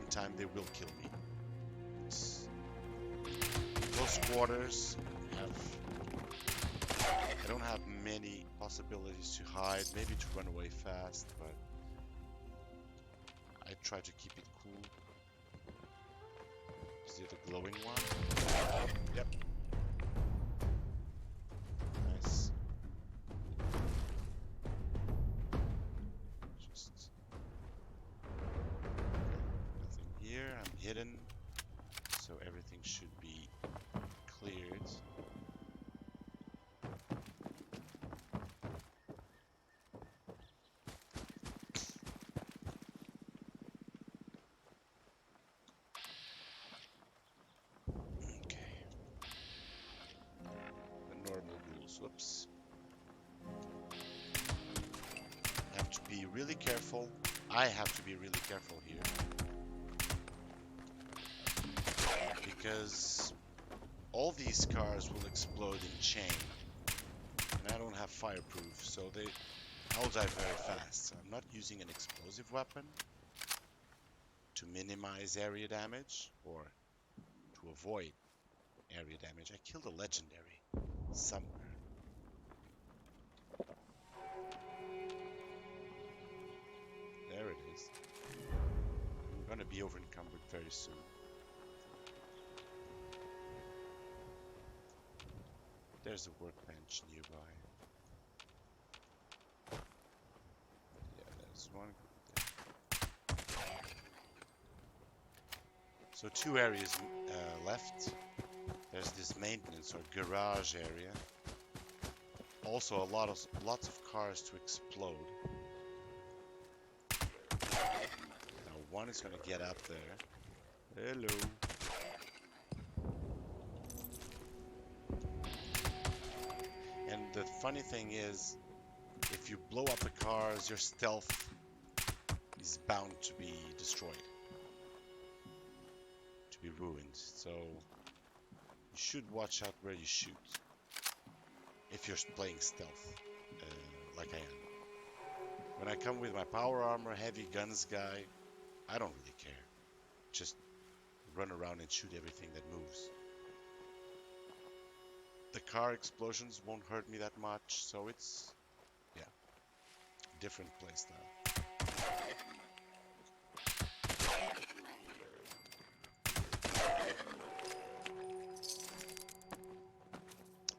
time they will kill me. Close quarters I don't have many possibilities to hide, maybe to run away fast, but I try to keep it cool. Is it the glowing one? Yep. Nice. Just nothing here. I'm hidden, so everything should be cleared. Whoops. Have to be really careful. I have to be really careful here. Because all these cars will explode in chain. And I don't have fireproof, so I'll die very fast. So I'm not using an explosive weapon to minimize area damage or to avoid area damage. I killed a legendary somewhere. There it is. I'm gonna be over encumbered very soon. There's a workbench nearby. Yeah, there's one. So 2 areas left. There's this maintenance or garage area. Also lots of cars to explode. Now one is gonna get up there. Hello. And the funny thing is, if you blow up the cars, your stealth is bound to be destroyed. To be ruined. So you should watch out where you shoot. If you're playing stealth, like I am. When I come with my power armor, heavy guns guy, I don't really care. Just run around and shoot everything that moves. The car explosions won't hurt me that much, so it's, yeah, different playstyle.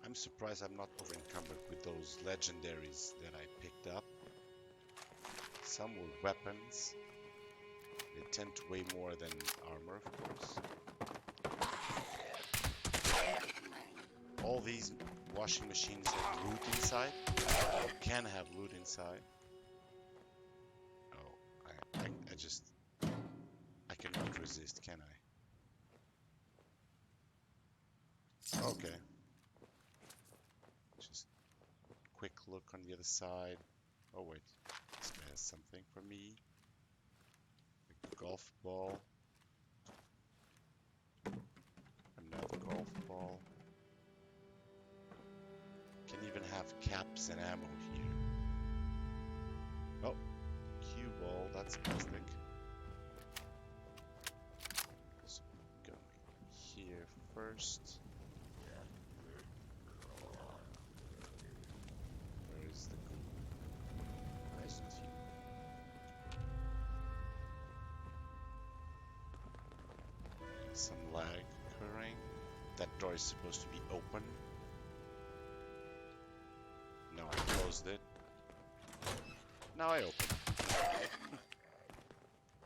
I'm surprised I'm not over encumbered with those legendaries that I picked up. Some were weapons. They tend to weigh more than armor, of course. All these washing machines have loot inside. Can have loot inside. Oh, I cannot resist, can I? Okay. Just quick look on the other side. Oh wait, this guy has something for me. A golf ball. Another golf ball. Can even have caps and ammo here. Oh, cue ball, that's plastic. So going here first. Where is the glue? Where is it here? Some lag occurring. That door is supposed to be open. No, I closed it. Now I open it.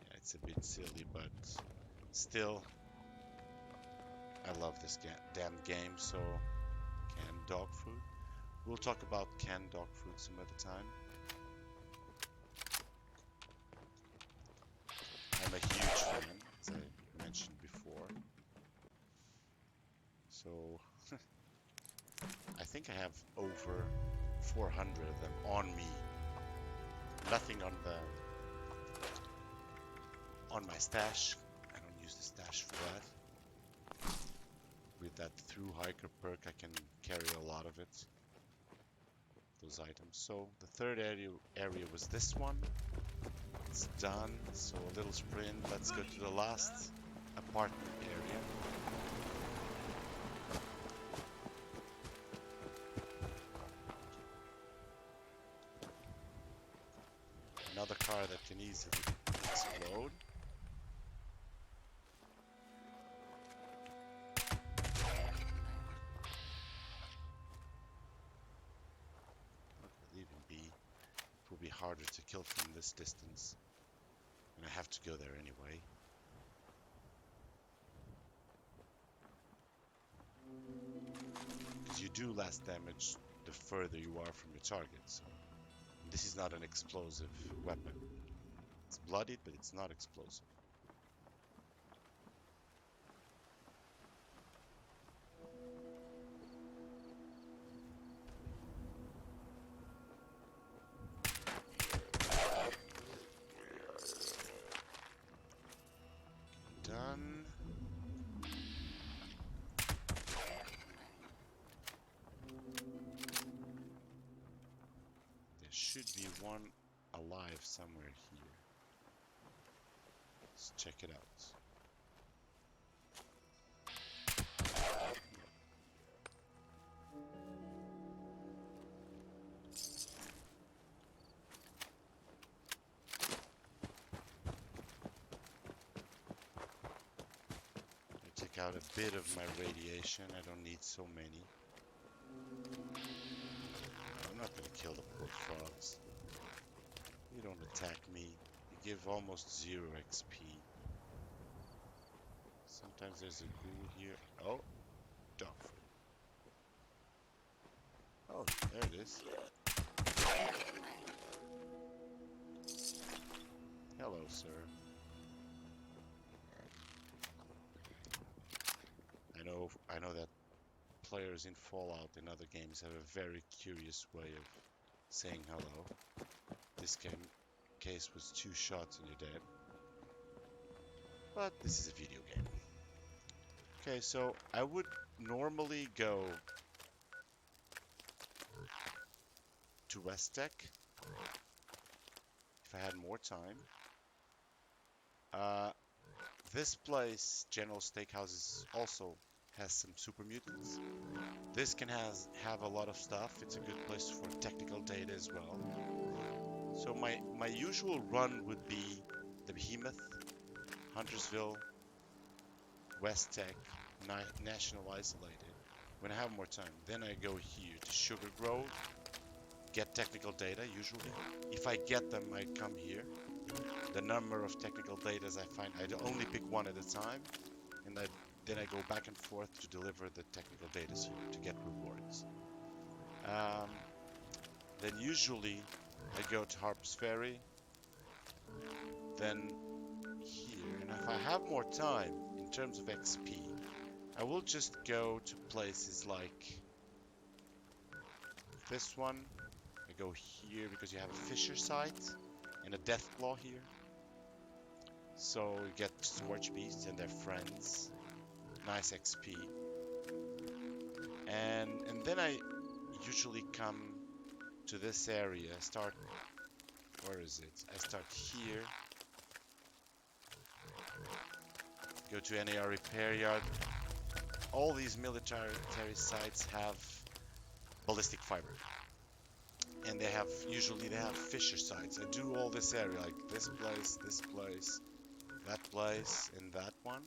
Yeah, it's a bit silly, but still, I love this damn game, so canned dog food. We'll talk about canned dog food some other time. I'm a huge fan, as I mentioned before. So, I think I have over 400 of them on me. Nothing on my stash. I don't use the stash for that. With that through hiker perk, I can carry a lot of it. Those items. So the third area was this one. It's done. So a little sprint. Let's go to the last apartment area. Another car that can easily explode. explode. Leave him be. It will be harder to kill from this distance. And I have to go there anyway. Because you do less damage the further you are from your target. So this is not an explosive weapon. It's bloodied, but it's not explosive. Done. There should be one alive somewhere here. Let's check it out. Take out a bit of my radiation. I don't need so many. I'm not gonna kill the poor frogs. You don't attack me. You give almost 0 XP. Sometimes there's a ghoul here. Oh, dogfood. Oh, there it is. Hello, sir. I know that players in Fallout and other games have a very curious way of saying hello. This case was 2 shots and you're dead. But this is a video game. Okay, so I would normally go to West Tech if I had more time. This place, General Steakhouse, also has some super mutants. This can have a lot of stuff. It's a good place for technical data as well. So my usual run would be the Behemoth, Huntersville, West Tech, National Isolated. When I have more time, then I go here to Sugar Grove, get technical data usually. If I get them, I come here. The number of technical data I find, I only pick one at a time, and then I go back and forth to deliver the technical data here to get rewards. Then usually I go to Harper's Ferry, then here, and if I have more time in terms of XP, I will just go to places like this one. I go here because you have a Fisher site and a Deathclaw here. So you get Scorch Beasts and their friends. Nice XP. And then I usually come to this area. Where is it? I start here. Go to NAR repair yard. All these military sites have ballistic fiber. And usually they have Fisher sites. I do all this area, like this place, that place, and that one.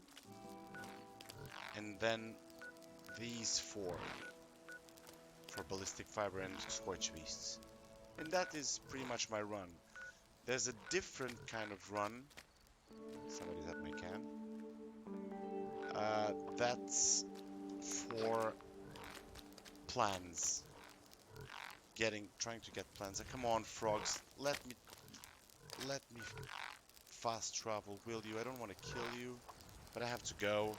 And then these 4 for ballistic fiber and Scorch Beasts. And that is pretty much my run. There's a different kind of run. Somebody's at my can. That's for plans. Trying to get plans. Come on, frogs. Let me fast travel, will you? I don't want to kill you, but I have to go.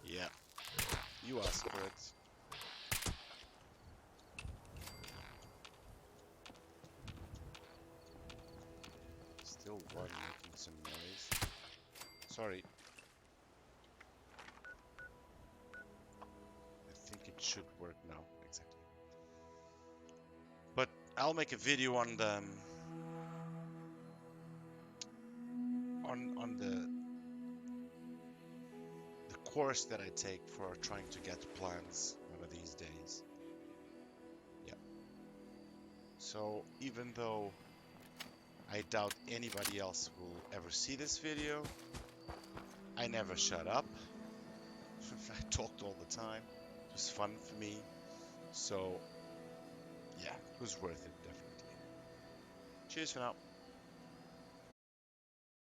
Yeah, you asked for it. Still one making some noise. Sorry. I think it should work now. Exactly. But I'll make a video on the course that I take for trying to get plans one of these days. Yeah. So even though I doubt anybody else will ever see this video. I never shut up. I talked all the time. It was fun for me. So, yeah, it was worth it, definitely. Cheers for now.